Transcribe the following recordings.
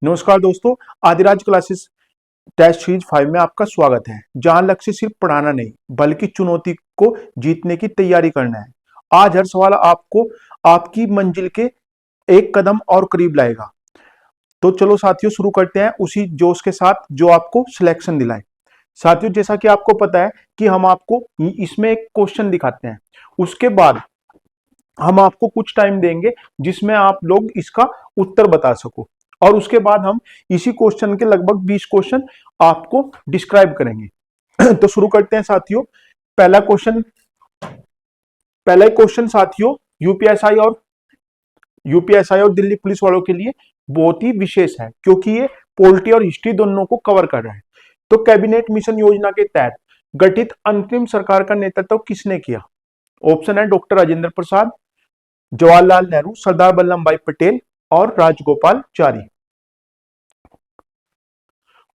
नमस्कार दोस्तों, Adiraj classes test series 5 में आपका स्वागत है, जहां लक्ष्य सिर्फ पढ़ाना नहीं बल्कि चुनौती को जीतने की तैयारी करना है। आज हर सवाल आपको आपकी मंजिल के एक कदम और करीब लाएगा। तो चलो साथियों शुरू करते हैं उसी जोश के साथ जो आपको सिलेक्शन दिलाए। साथियों, जैसा कि आपको पता है कि हम आपको इसमें एक क्वेश्चन दिखाते हैं, उसके बाद हम आपको कुछ टाइम देंगे जिसमें आप लोग इसका उत्तर बता सको, और उसके बाद हम इसी क्वेश्चन के लगभग 20 क्वेश्चन आपको डिस्क्राइब करेंगे। तो शुरू करते हैं साथियों। पहला क्वेश्चन साथियों यूपीएसआई और दिल्ली पुलिस वालों के लिए बहुत ही विशेष है, क्योंकि ये पॉलिटी और हिस्ट्री दोनों को कवर कर रहा है। तो कैबिनेट मिशन योजना के तहत गठित अंतरिम सरकार का नेतृत्व किसने किया? ऑप्शन है डॉक्टर राजेंद्र प्रसाद, जवाहरलाल नेहरू, सरदार वल्लभ भाई पटेल और राजगोपालचारी।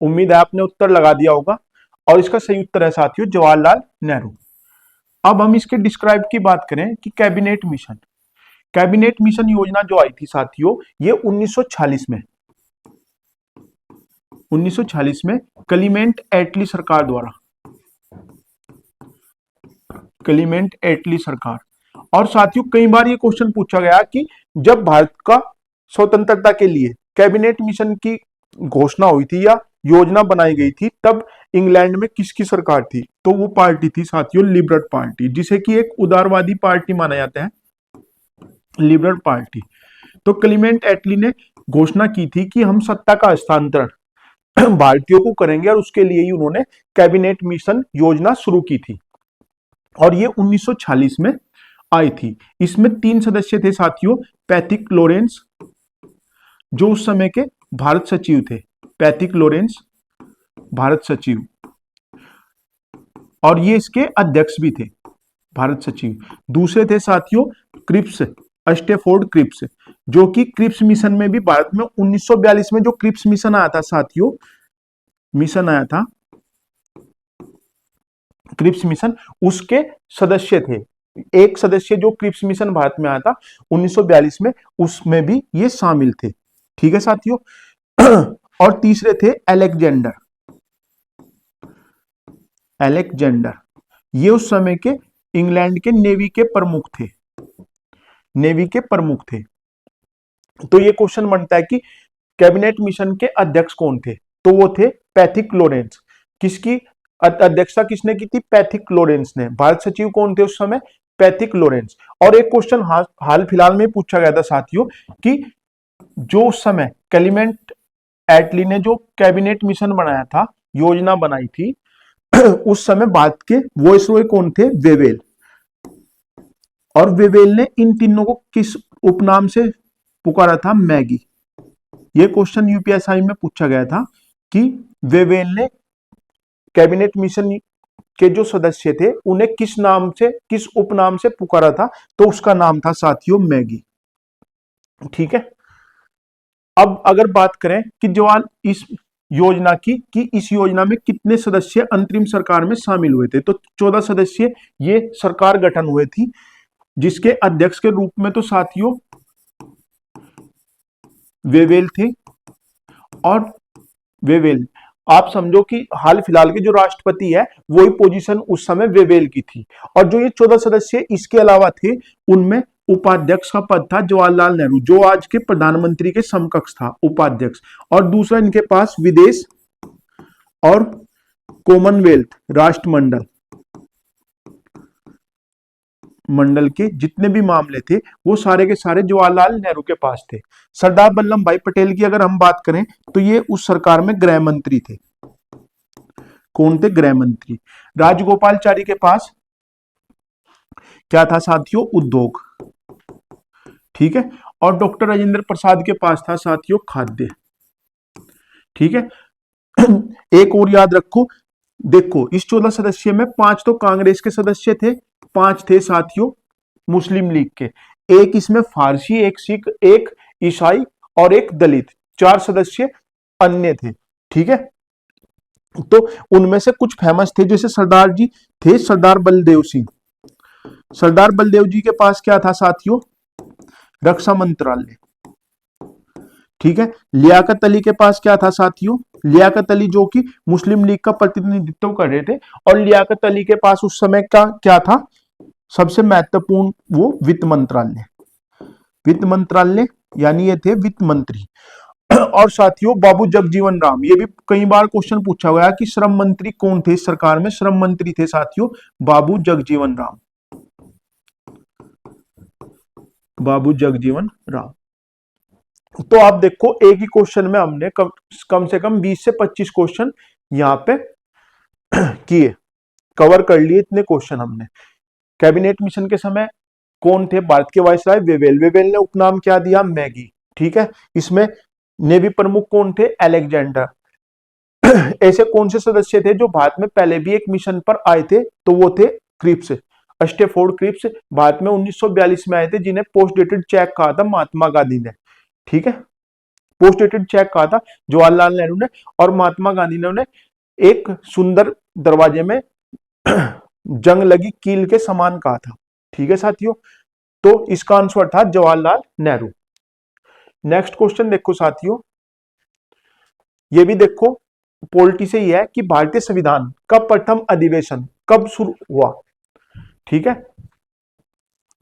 उम्मीद है आपने उत्तर लगा दिया होगा, और इसका सही उत्तर है साथियों जवाहरलाल नेहरू। अब हम इसके डिस्क्राइब की बात करें कि कैबिनेट मिशन योजना जो आई थी साथियों, ये 1946 में क्लीमेंट एटली सरकार। और साथियों कई बार ये क्वेश्चन पूछा गया कि जब भारत का स्वतंत्रता के लिए कैबिनेट मिशन की घोषणा हुई थी या योजना बनाई गई थी, तब इंग्लैंड में किसकी सरकार थी? तो वो पार्टी थी साथियों लिबरल पार्टी, जिसे कि एक उदारवादी पार्टी माना जाता है, लिबरल पार्टी। तो क्लीमेंट एटली ने घोषणा की थी कि हम सत्ता का हस्तांतरण भारतीयों को करेंगे, और उसके लिए ही उन्होंने कैबिनेट मिशन योजना शुरू की थी, और ये 1946 में आई थी। इसमें 3 सदस्य थे साथियों, पैथिक लॉरेंस जो उस समय के भारत सचिव थे, पैथिक लॉरेंस भारत सचिव, और ये इसके अध्यक्ष भी थे, भारत सचिव। दूसरे थे साथियों स्टेफोर्ड क्रिप्स, जो कि क्रिप्स मिशन में भी भारत में 1942 में जो क्रिप्स मिशन आया था साथियों, क्रिप्स मिशन, उसके सदस्य थे। एक सदस्य जो क्रिप्स मिशन भारत में आया था 1942 में, उसमें भी ये शामिल थे। ठीक है साथियों। और तीसरे थे अलेक्जेंडर, ये उस समय के इंग्लैंड के नेवी के प्रमुख थे। तो ये क्वेश्चन बनता है कि कैबिनेट मिशन के अध्यक्ष कौन थे? तो वो थे पैथिक लॉरेंस। किसकी अध्यक्षता किसने की थी? पैथिक लॉरेंस ने। भारत सचिव कौन थे उस समय? Pethick Lawrence. और एक क्वेश्चन हाल फिलहाल में पूछा गया था साथियों कि जो उस समय क्लीमेंट एटली ने जो कैबिनेट मिशन बनाया था, योजना बनाई थी, उस समय भारत के वॉइसरॉय कौन थे? वेवेल। और वेवेल ने इन तीनों को किस उपनाम से पुकारा था? मैगी। यह क्वेश्चन यूपीएसआई में पूछा गया था कि वेवेल ने कैबिनेट मिशन के जो सदस्य थे उन्हें किस उपनाम से पुकारा था? तो उसका नाम था साथियों मैगी। ठीक है। अब अगर बात करें कि इस योजना की कि इस योजना में कितने सदस्य अंतरिम सरकार में शामिल हुए थे, तो 14 सदस्य ये सरकार गठन हुए थी, जिसके अध्यक्ष के रूप में तो साथियों वेवेल थे। और वेवेल, आप समझो कि हाल फिलहाल के जो राष्ट्रपति है वही पोजीशन उस समय वेवेल की थी। और जो ये 14 सदस्य इसके अलावा थे, उनमें उपाध्यक्ष का पद था जवाहरलाल नेहरू, जो आज के प्रधानमंत्री के समकक्ष था, उपाध्यक्ष। और दूसरा इनके पास विदेश और कॉमनवेल्थ राष्ट्रमंडल के जितने भी मामले थे वो सारे के सारे जवाहरलाल नेहरू के पास थे। सरदार वल्लभ भाई पटेल की अगर हम बात करें तो ये उस सरकार में गृह मंत्री थे। कौन थे? गृह मंत्री। राजगोपालचारी के पास क्या था साथियों? उद्योग। ठीक है। और डॉक्टर राजेंद्र प्रसाद के पास था साथियों खाद्य। ठीक है। एक और याद रखो, देखो इस 14 सदस्य में 5 तो कांग्रेस के सदस्य थे, 5 थे साथियों मुस्लिम लीग के, एक इसमें फारसी, एक सिख, एक ईसाई और एक दलित, 4 सदस्य अन्य थे। ठीक है। तो उनमें से कुछ फेमस थे, जैसे सरदार जी थे, सरदार बलदेव सिंह। सरदार बलदेव जी के पास क्या था साथियों? रक्षा मंत्रालय। ठीक है। लियाकत अली के पास क्या था साथियों, लियाकत अली जो कि मुस्लिम लीग का प्रतिनिधित्व कर रहे थे, और लियाकत अली के पास उस समय का क्या था, सबसे महत्वपूर्ण वो वित्त मंत्रालय, वित्त मंत्रालय यानी ये थे वित्त मंत्री। और साथियों बाबू जगजीवन राम, ये भी कई बार क्वेश्चन पूछा गया कि श्रम मंत्री कौन थे इस सरकार में, श्रम मंत्री थे साथियों बाबू जगजीवन राम, बाबू जगजीवन राम। तो आप देखो एक ही क्वेश्चन में हमने कम से कम 20 से 25 क्वेश्चन यहां पे किए, कवर कर लिए, इतने क्वेश्चन हमने। कैबिनेट मिशन के समय कौन थे भारत के वायसराय, वेवेल, वेवेल ने उपनाम क्या दिया, मैगी, ठीक है। इसमें नेवी प्रमुख कौन थे, अलेक्जेंडर। ऐसे कौन से सदस्य थे जो भारत में पहले भी एक मिशन पर आए थे, तो वो थे क्रिप्स, स्टेफोर्ड क्रिप्स, भारत में 1942 में आए थे, जिन्हें पोस्ट डेटेड चेक कहा था महात्मा गांधी ने, ठीक है। पोस्ट डेटेड चेक कहा था जवाहरलाल नेहरू ने, और महात्मा गांधी ने उन्हें एक सुंदर दरवाजे में जंग लगी कील के समान कहा था, ठीक है साथियों। तो इसका आंसर था जवाहरलाल नेहरू। नेक्स्ट क्वेश्चन देखो साथियों, ये भी देखो पॉलिटी से ही है कि भारतीय संविधान का प्रथम अधिवेशन कब शुरू हुआ, ठीक है।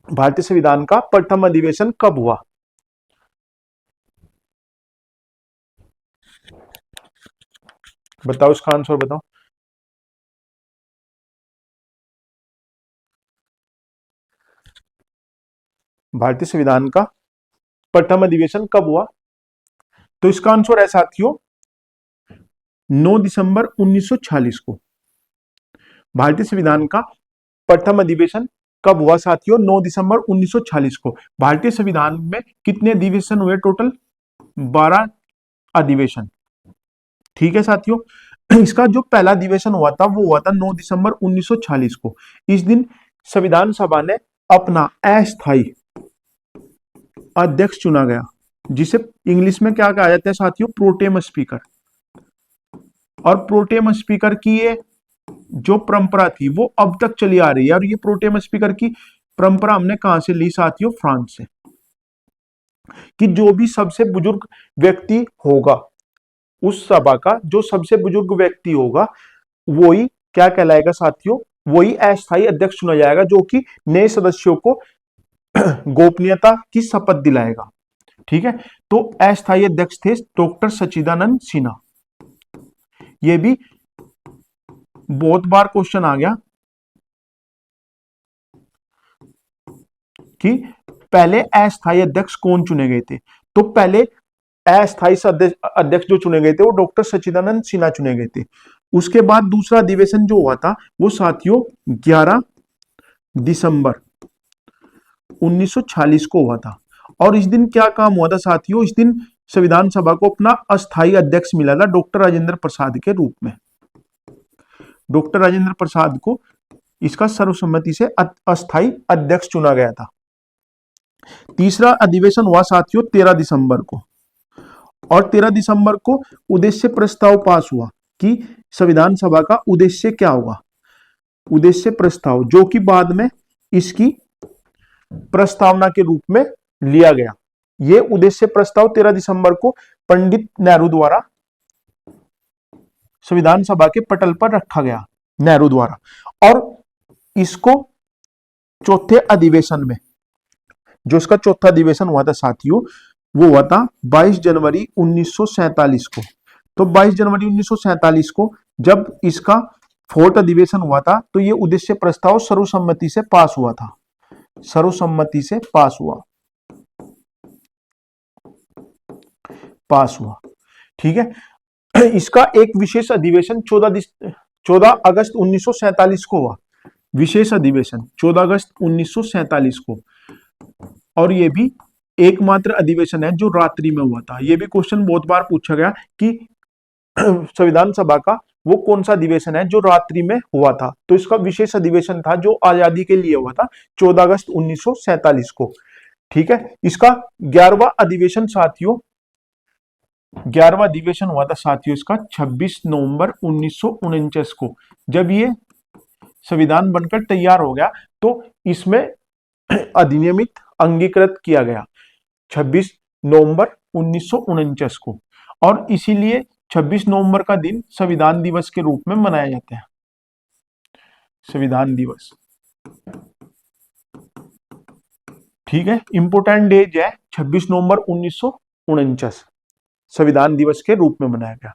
भारतीय संविधान का प्रथम अधिवेशन कब हुआ, बताओ इसका आंसर बताओ। भारतीय संविधान का प्रथम अधिवेशन कब हुआ, तो इसका आंसर है साथियों 9 दिसंबर 1946 को। भारतीय संविधान का प्रथम अधिवेशन कब हुआ साथियों, 9 दिसंबर 1946 को। भारतीय संविधान में कितने अधिवेशन हुए टोटल, 12 अधिवेशन, ठीक है साथियों। इसका जो पहला अधिवेशन हुआ था वो हुआ था 9 दिसंबर 1946 को। इस दिन संविधान सभा ने अपना अस्थायी अध्यक्ष चुना गया, जिसे इंग्लिश में क्या कहा जाता है साथियों, प्रोटेम स्पीकर। और प्रोटेम स्पीकर की ये जो परंपरा थी वो अब तक चली आ रही है, और ये प्रोटेम स्पीकर की परंपरा हमने कहां से ली साथियों, फ्रांस से, कि जो भी सबसे बुजुर्ग व्यक्ति होगा उस सभा का, जो सबसे बुजुर्ग व्यक्ति होगा वही क्या कहलाएगा साथियों, वही अस्थायी अध्यक्ष चुना जाएगा, जो कि नए सदस्यों को गोपनीयता की शपथ दिलाएगा, ठीक है। तो अस्थायी अध्यक्ष थे डॉक्टर सच्चिदानंद सिन्हा। ये भी बहुत बार क्वेश्चन आ गया कि पहले अस्थायी अध्यक्ष कौन चुने गए थे, तो पहले अस्थायी अध्यक्ष जो चुने गए थे वो डॉक्टर सच्चिदानंद सिन्हा चुने गए थे। उसके बाद दूसरा अधिवेशन जो हुआ था वो साथियों 11 दिसंबर 1946 को हुआ था। और इस दिन क्या काम हुआ था साथियों, इस दिन संविधान सभा को अपना अस्थायी अध्यक्ष मिला था डॉक्टर राजेंद्र प्रसाद के रूप में। डॉक्टर राजेंद्र प्रसाद को इसका सर्वसम्मति से अस्थायी अध्यक्ष चुना गया था। तीसरा अधिवेशन हुआ साथियों 13 दिसंबर को, और 13 दिसंबर को उद्देश्य प्रस्ताव पास हुआ कि संविधान सभा का उद्देश्य क्या होगा, उद्देश्य प्रस्ताव, जो कि बाद में इसकी प्रस्तावना के रूप में लिया गया। यह उद्देश्य प्रस्ताव 13 दिसंबर को पंडित नेहरू द्वारा संविधान सभा के पटल पर रखा गया, नेहरू द्वारा। और इसको चौथे अधिवेशन में, जो इसका चौथा अधिवेशन हुआ था साथियों, वो हुआ था 22 जनवरी 1947 को। तो 22 जनवरी 1947 को जब इसका फोर्थ अधिवेशन हुआ था, तो ये उद्देश्य प्रस्ताव सर्वसम्मति से पास हुआ था, सर्वसम्मति से पास हुआ, ठीक है। इसका एक विशेष अधिवेशन 14 अगस्त 1947 को हुआ, विशेष अधिवेशन 14 अगस्त 1947 को। और ये भी एकमात्र अधिवेशन है जो रात्रि में हुआ था। ये भी क्वेश्चन बहुत बार पूछा गया कि संविधान सभा का वो कौन सा अधिवेशन है जो रात्रि में हुआ था, तो इसका विशेष अधिवेशन था जो आजादी के लिए हुआ था 14 अगस्त 1947 को, ठीक है। इसका 11वां अधिवेशन साथियों, 11वां अधिवेशन हुआ था साथियों इसका 26 नवंबर 1949 को। जब ये संविधान बनकर तैयार हो गया तो इसमें अधिनियमित अंगीकृत किया गया 26 नवंबर 1949 को, और इसीलिए 26 नवंबर का दिन संविधान दिवस के रूप में मनाया जाता है। संविधान दिवस, ठीक है, इंपोर्टेंट डेट है 26 नवंबर 1949 संविधान दिवस के रूप में मनाया गया।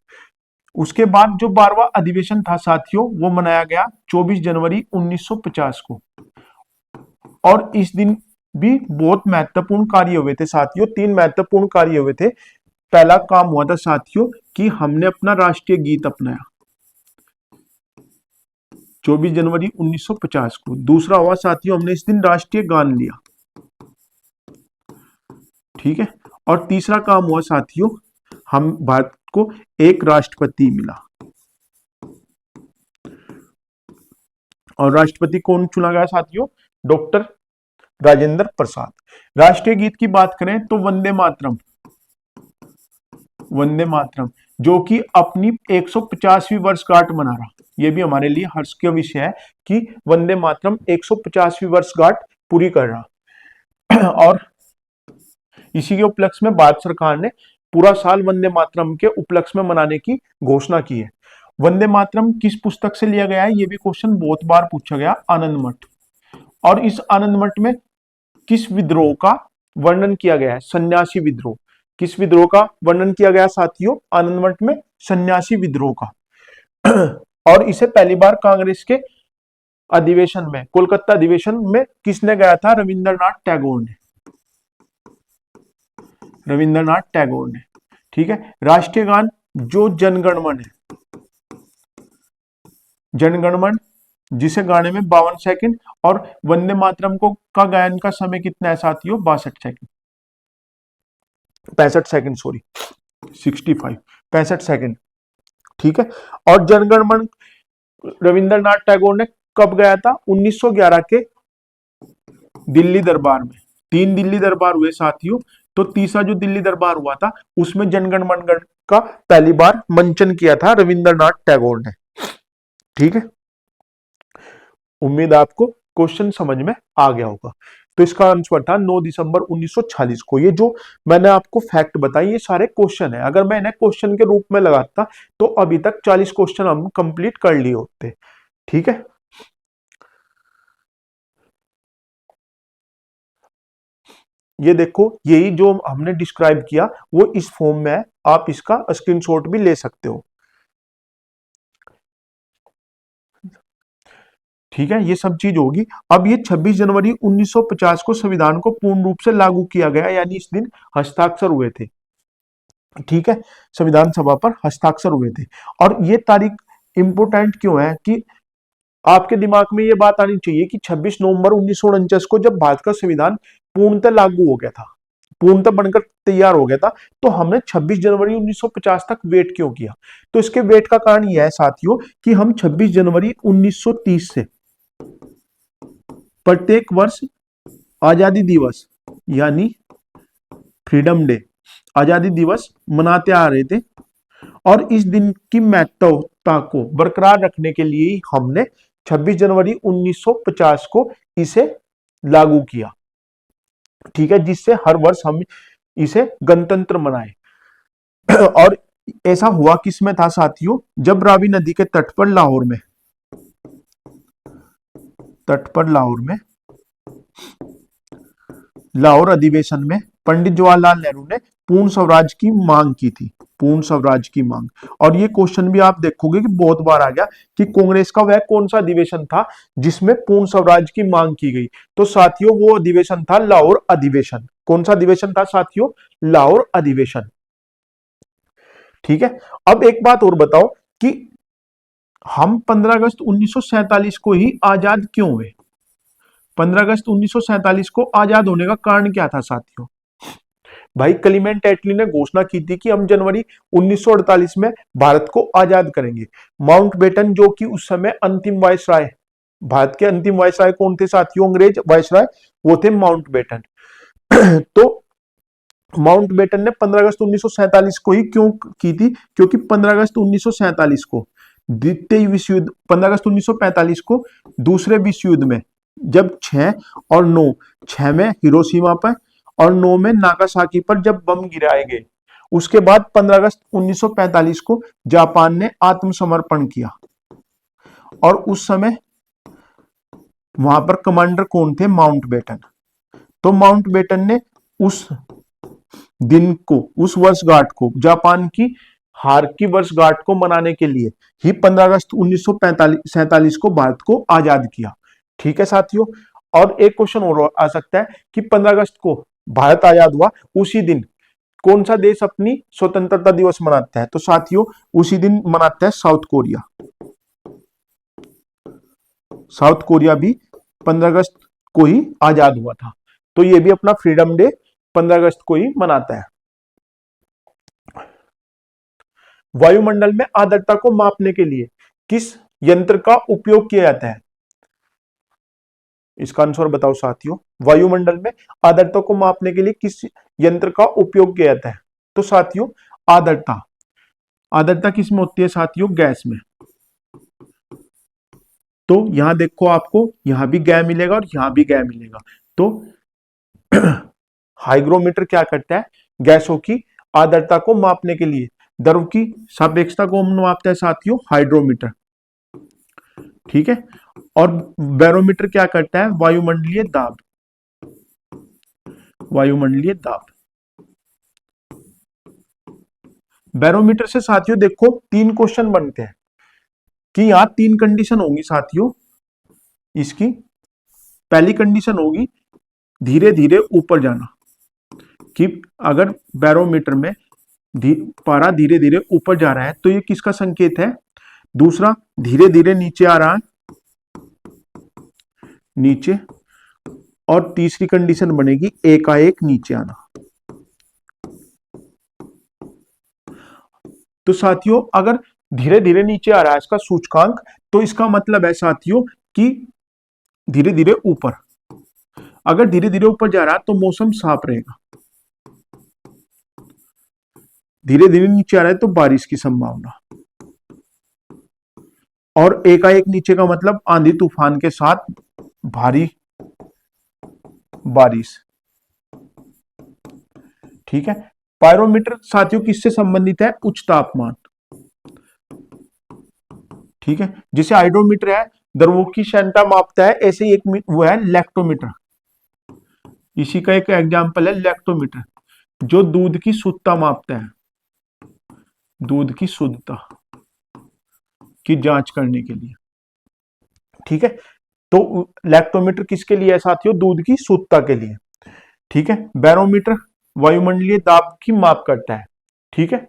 उसके बाद जो 12वां अधिवेशन था साथियों, वो मनाया गया 24 जनवरी 1950 को, और इस दिन भी बहुत महत्वपूर्ण कार्य हुए थे साथियों। 3 महत्वपूर्ण कार्य हुए थे। पहला काम हुआ था साथियों कि हमने अपना राष्ट्रीय गीत अपनाया 24 जनवरी 1950 को। दूसरा हुआ साथियों, हमने इस दिन राष्ट्रीय गान लिया, ठीक है। और तीसरा काम हुआ साथियों, हम भारत को एक राष्ट्रपति मिला, और राष्ट्रपति कौन चुना गया साथियों? डॉक्टर राजेंद्र प्रसाद। राष्ट्रीय गीत की बात करें तो वंदे मातरम, वंदे मातरम जो कि अपनी 150वीं वर्षगांठ मना रहा। यह भी हमारे लिए हर्ष का विषय है कि वंदे मातरम 150वीं वर्षगांठ पूरी कर रहा। और इसी के उपलक्ष्य में भारत सरकार ने पूरा साल वंदे मातरम के उपलक्ष्य में मनाने की घोषणा की है। वंदे मातरम किस पुस्तक से लिया गया है? यह भी क्वेश्चन बहुत बार पूछा गया, आनंद मठ। और इस आनंद मठ में किस विद्रोह का वर्णन किया गया है? सन्यासी विद्रोह। किस विद्रोह का वर्णन किया गया साथियों? आनंद मठ में सन्यासी विद्रोह का। और इसे पहली बार कांग्रेस के अधिवेशन में, कोलकाता अधिवेशन में किसने गाया था? रविंद्रनाथ टैगोर ने, रविंद्रनाथ टैगोर ने, ठीक है। राष्ट्रीय गान जो जनगणमन है, जनगणमन जिसे गाने में 52 सेकंड, और वंदे मातरम को का गायन का समय कितना है साथियों? 62 सेकंड, 65 सेकंड, सॉरी 65, 65 सेकंड, ठीक है। और जनगणमन रविंद्रनाथ टैगोर ने कब गाया था? 1911 के दिल्ली दरबार में। 3 दिल्ली दरबार हुए साथियों, तो तीसरा जो दिल्ली दरबार हुआ था उसमें जनगणमन का पहली बार मंचन किया था रविंद्रनाथ टैगोर ने, ठीक है। उम्मीद आपको क्वेश्चन समझ में आ गया होगा। तो इसका आंसर था 9 दिसंबर 1940 को। ये जो मैंने आपको फैक्ट बताई ये सारे क्वेश्चन है। अगर मैं इन्हें क्वेश्चन के रूप में लगाता तो अभी तक 40 क्वेश्चन हम कंप्लीट कर लिए होते, ठीक है। ये देखो, यही जो हमने डिस्क्राइब किया वो इस फॉर्म में है, आप इसका स्क्रीनशॉट भी ले सकते हो, ठीक है। ये सब चीज होगी। अब ये 26 जनवरी 1950 को संविधान को पूर्ण रूप से लागू किया गया, यानी इस दिन हस्ताक्षर हुए थे, ठीक है। संविधान सभा पर हस्ताक्षर हुए थे। और ये तारीख इंपोर्टेंट क्यों है कि आपके दिमाग में ये बात आनी चाहिए कि 26 नवंबर 1949 को जब भारत का संविधान पूर्णतः लागू हो गया था, पूर्णतः बनकर तैयार हो गया था, तो हमने 26 जनवरी 1950 तक वेट क्यों किया? तो इसके वेट का कारण यह है साथियों कि हम 26 जनवरी 1930 से प्रत्येक वर्ष आजादी दिवस यानी फ्रीडम डे, आजादी दिवस मनाते आ रहे थे। और इस दिन की महत्वता को बरकरार रखने के लिए हमने 26 जनवरी 1950 को इसे लागू किया, ठीक है, जिससे हर वर्ष हम इसे गणतंत्र मनाए। और ऐसा हुआ किसमें था साथियों? जब रावी नदी के तट पर लाहौर में, लाहौर अधिवेशन में पंडित जवाहरलाल नेहरू ने पूर्ण स्वराज की मांग की थी, पूर्ण स्वराज की मांग। और ये क्वेश्चन भी आप देखोगे कि बहुत बार आ गया कि कांग्रेस का वह कौन सा अधिवेशन था जिसमें पूर्ण स्वराज की मांग की गई? तो साथियों वो अधिवेशन था लाहौर अधिवेशन। कौन सा अधिवेशन था साथियों? लाहौर अधिवेशन, ठीक है। अब एक बात और बताओ कि हम 15 अगस्त 1947 को ही आजाद क्यों हुए? 15 अगस्त 1947 को आजाद होने का कारण क्या था साथियों? भाई क्लीमेंट एटली ने घोषणा की थी कि हम जनवरी 1948 में भारत को आजाद करेंगे। माउंटबेटन जो कि उस समय अंतिम वायसराय, भारत के अंतिम वायसराय कौन थे साथियों? अंग्रेज वायसराय, वो थे माउंटबेटन। तो माउंटबेटन ने 15 अगस्त 1947 को ही क्यों की थी? क्योंकि 15 अगस्त 1947 को द्वितीय विश्व युद्ध, 15 अगस्त 1945 को दूसरे विश्व युद्ध में जब 6 और 9, 6 में हिरोशिमा पर और 9 में नागासाकी पर जब बम गिराए गए। उसके बाद 15 अगस्त 1945 को जापान ने आत्मसमर्पण किया और उस समय वहां पर कमांडर कौन थे? माउंटबेटन। तो माउंटबेटन ने उस दिन को, उस वर्षगांठ को, जापान की हार की वर्षगांठ को मनाने के लिए ही 15 अगस्त 1947 को भारत को आजाद किया। ठीक है साथियों। और एक क्वेश्चन और आ सकता है कि 15 अगस्त को भारत आजाद हुआ, उसी दिन कौन सा देश अपनी स्वतंत्रता दिवस मनाता है? तो साथियों उसी दिन मनाता है साउथ कोरिया। साउथ कोरिया भी 15 अगस्त को ही आजाद हुआ था। तो ये भी अपना फ्रीडम डे 15 अगस्त को ही मनाता है। वायुमंडल में आर्द्रता को मापने के लिए किस यंत्र का उपयोग किया जाता है? इसका आंसर बताओ साथियों। वायुमंडल में आर्द्रता को मापने के लिए किस यंत्र का उपयोग किया जाता है? तो साथियों आर्द्रता, आर्द्रता किस में होती है साथियों? गैस में। तो यहां देखो, आपको यहां भी गैस मिलेगा और यहां भी गैस मिलेगा। तो हाइग्रोमीटर क्या करता है? गैसों की आर्द्रता को मापने के लिए द्रव की सापेक्षता को मापता है साथियों, हाइड्रोमीटर। ठीक है। और बैरोमीटर क्या करता है? वायुमंडलीय दाब। वायुमंडलीय दाब। बैरोमीटर से साथियों देखो 3 क्वेश्चन बनते हैं कि यहां 3 कंडीशन होंगी साथियों। इसकी पहली कंडीशन होगी धीरे धीरे ऊपर जाना, कि अगर बैरोमीटर में पारा धीरे धीरे ऊपर जा रहा है तो ये किसका संकेत है? दूसरा, धीरे धीरे नीचे आ रहा है, नीचे। और तीसरी कंडीशन बनेगी एकाएक नीचे आना। तो साथियों अगर धीरे धीरे नीचे आ रहा है इसका सूचकांक, तो इसका मतलब है साथियों कि धीरे धीरे ऊपर। अगर धीरे धीरे ऊपर जा रहा है तो मौसम साफ रहेगा। धीरे धीरे नीचे आ रहा है तो बारिश की संभावना। और एकाएक नीचे का मतलब आंधी तूफान के साथ भारी बारिश। ठीक है। पायरोमीटर साथियों किससे संबंधित है? उच्च तापमान। ठीक है। जैसे हाइड्रोमीटर है द्रवों की सांद्रता मापता है, ऐसे ही एक वो है लैक्टोमीटर। इसी का एक एग्जांपल है लैक्टोमीटर, जो दूध की शुद्धता मापता है, दूध की शुद्धता की जांच करने के लिए। ठीक है। तो लैक्टोमीटर किसके लिए है साथियों? दूध की शुद्धता के लिए। ठीक है। बैरोमीटर वायुमंडलीय दाब की माप करता है। ठीक है।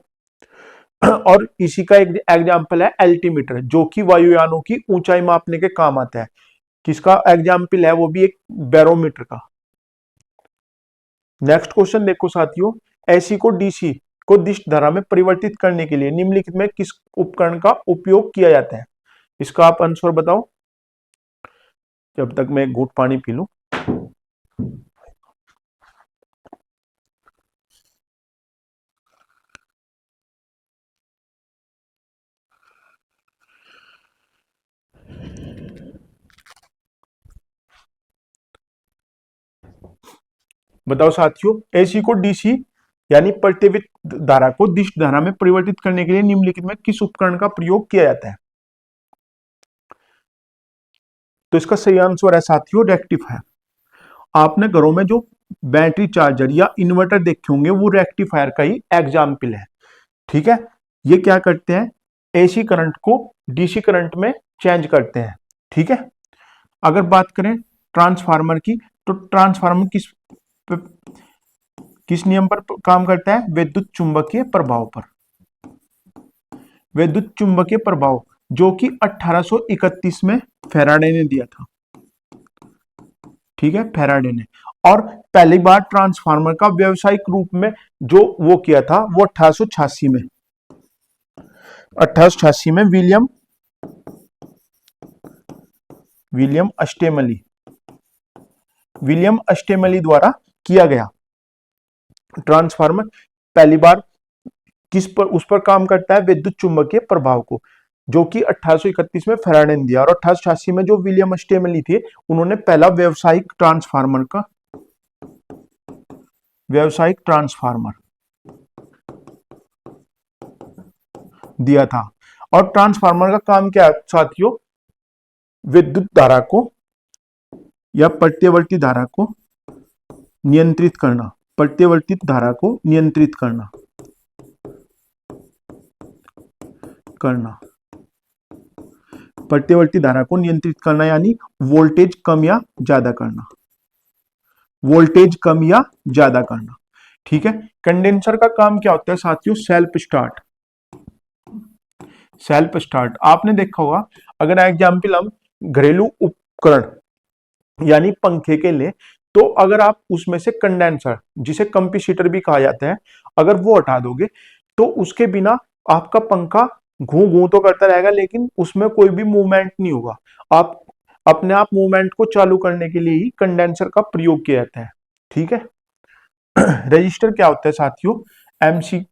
और इसी का एक एग्जाम्पल है एल्टीमीटर, जो कि वायुयानों की ऊंचाई मापने के काम आता है। किसका एग्जाम्पल है? वो भी एक बैरोमीटर का। नेक्स्ट क्वेश्चन देखो साथियों, एसी को डीसी को दिश धारा में परिवर्तित करने के लिए निम्नलिखित में किस उपकरण का उपयोग किया जाता है? इसका आप आंसर बताओ, जब तक मैं एक घूंट पानी पी लूं। बताओ साथियों, एसी को डीसी यानी प्रत्यवित धारा को दिश धारा में परिवर्तित करने के लिए निम्नलिखित में किस उपकरण का प्रयोग किया जाता है? तो इसका सही आंसर है साथियों रेक्टिफायर। आपने घरों में जो बैटरी चार्जर या इन्वर्टर देखे होंगे वो रेक्टिफायर का ही एग्जाम्पल है। ठीक है। ये क्या करते हैं? एसी करंट को डीसी करंट में चेंज करते हैं। ठीक है। अगर बात करें ट्रांसफार्मर की, तो ट्रांसफार्मर किस नियम पर काम करता है? विद्युत चुंबकीय प्रभाव पर। विद्युत चुंबकीय प्रभाव जो कि 1831 में फैराडे ने दिया था। ठीक है, फैराडे ने। और पहली बार ट्रांसफार्मर का व्यावसायिक रूप में जो वो किया था वो 1886 में विलियम अस्टेमली द्वारा किया गया। ट्रांसफार्मर पहली बार किस पर उस पर काम करता है? विद्युत चुंबकीय प्रभाव को, जो कि 1831 में फैराडे ने दिया। और 1886 में जो विलियम अस्टेमली थे उन्होंने पहला व्यावसायिक ट्रांसफार्मर का व्यावसायिक ट्रांसफार्मर दिया था। और ट्रांसफार्मर का काम क्या है साथियों? विद्युत धारा को या प्रत्यावर्ती धारा को नियंत्रित करना, प्रत्यावर्तित धारा को नियंत्रित करना प्रत्यावर्ती धारा को नियंत्रित करना यानी वोल्टेज कम या ज्यादा करना, वोल्टेज कम या ज्यादा करना। ठीक है। कंडेंसर का काम क्या होता है साथियों? Self start. सेल्फ स्टार्ट आपने देखा होगा। अगर एग्जाम्पल हम घरेलू उपकरण यानी पंखे के लिए, तो अगर आप उसमें से कंडेंसर, जिसे कंपैसिटर भी कहा जाता है, अगर वो हटा दोगे तो उसके बिना आपका पंखा घू घू तो करता रहेगा, लेकिन उसमें कोई भी मूवमेंट नहीं होगा। आप अपने आप मूवमेंट को चालू करने के लिए ही कंडेंसर का प्रयोग किया जाता है। ठीक है। रजिस्टर क्या होता है साथियों? एमसी,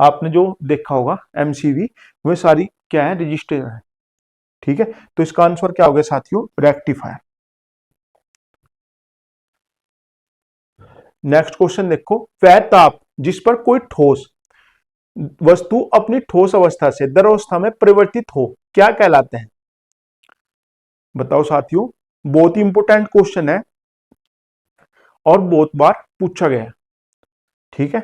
आपने जो देखा होगा एमसीवी, वे सारी क्या है? रजिस्टर है। ठीक है। तो इसका आंसर क्या हो गया साथियों? रेक्टिफायर। नेक्स्ट क्वेश्चन देखो, वह ताप जिस पर कोई ठोस वस्तु अपनी ठोस अवस्था से द्रव अवस्था में परिवर्तित हो क्या कहलाते हैं? बताओ साथियों। बहुत ही इंपोर्टेंट क्वेश्चन है और बहुत बार पूछा गया है। ठीक है।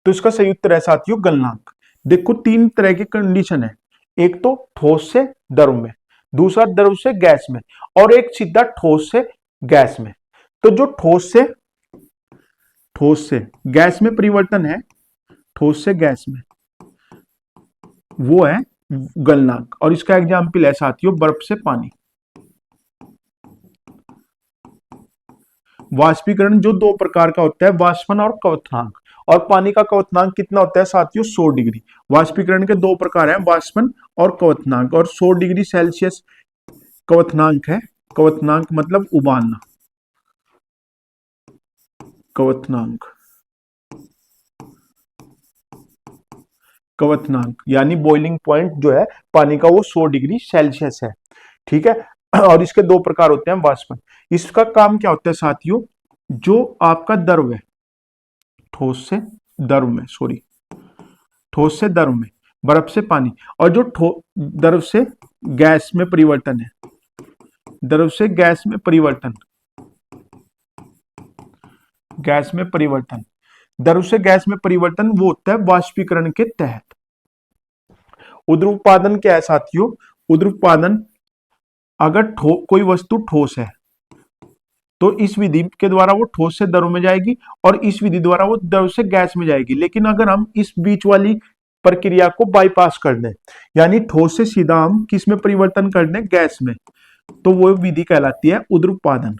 तो इसका सही उत्तर है साथियों गलनांक। देखो तीन तरह की कंडीशन है, एक तो ठोस से द्रव में, दूसरा द्रव से गैस में, और एक सीधा ठोस से गैस में। तो जो ठोस से गैस में परिवर्तन है, ठोस से गैस में, वो है गलनांक। और इसका एग्जाम्पल है साथियों बर्फ से पानी। वाष्पीकरण जो दो प्रकार का होता है, वाष्पन और क्वथनांक। और पानी का क्वथनांक कितना होता है साथियों? 100 डिग्री। वाष्पीकरण के दो प्रकार हैं, वाष्पन और क्वथनांक। और 100 डिग्री सेल्सियस क्वथनांक है। क्वथनांक मतलब उबालना, क्वथनांक, क्वथनांक यानी बॉइलिंग पॉइंट जो है पानी का, वो 100 डिग्री सेल्सियस है। ठीक है। और इसके दो प्रकार होते हैं, वाष्पन। इसका काम क्या होता है साथियों? जो आपका द्रव है, ठोस से द्रव में, सॉरी, ठोस से द्रव में, बर्फ से पानी, और जो द्रव से गैस में परिवर्तन है, द्रव से गैस में परिवर्तन, गैस में परिवर्तन, द्रव से गैस में परिवर्तन वो होता है वाष्पीकरण के तहत। उद्रुपादन क्या है साथियों? उद्रुपादन, अगर कोई वस्तु ठोस है तो इस विधि के द्वारा वो ठोस से द्रव में जाएगी, और इस विधि द्वारा वो द्रव से गैस में जाएगी। लेकिन अगर हम इस बीच वाली प्रक्रिया को बाईपास कर दें, यानी ठोस से सीधा हम किस में परिवर्तन कर दें? गैस में, तो वो विधि कहलाती है उद्रुपादन।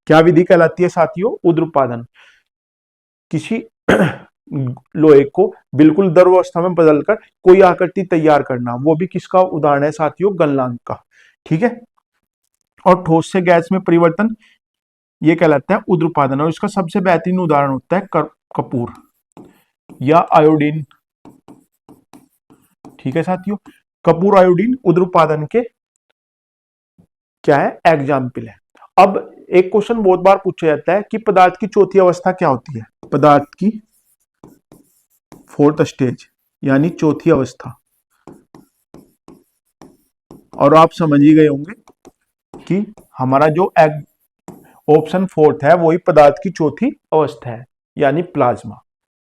क्या विधि कहलाती है साथियों? उद्रुपादन। किसी लोहे को बिल्कुल द्रव अवस्था में बदलकर कोई आकृति तैयार करना, वो भी किसका उदाहरण है साथियों? गलनांक का। ठीक है। और ठोस से गैस में परिवर्तन ये कहलाता है उद्रुपादन। और इसका सबसे बेहतरीन उदाहरण होता है कपूर या आयोडीन। ठीक है साथियों। कपूर, आयोडीन उद्रुपादन के क्या है? एग्जाम्पल है। अब एक क्वेश्चन बहुत बार पूछा जाता है कि पदार्थ की चौथी अवस्था क्या होती है? पदार्थ की फोर्थ स्टेज यानी चौथी अवस्था। और आप समझ ही गए होंगे कि हमारा जो ऑप्शन फोर्थ है वही पदार्थ की चौथी अवस्था है, यानी प्लाज्मा।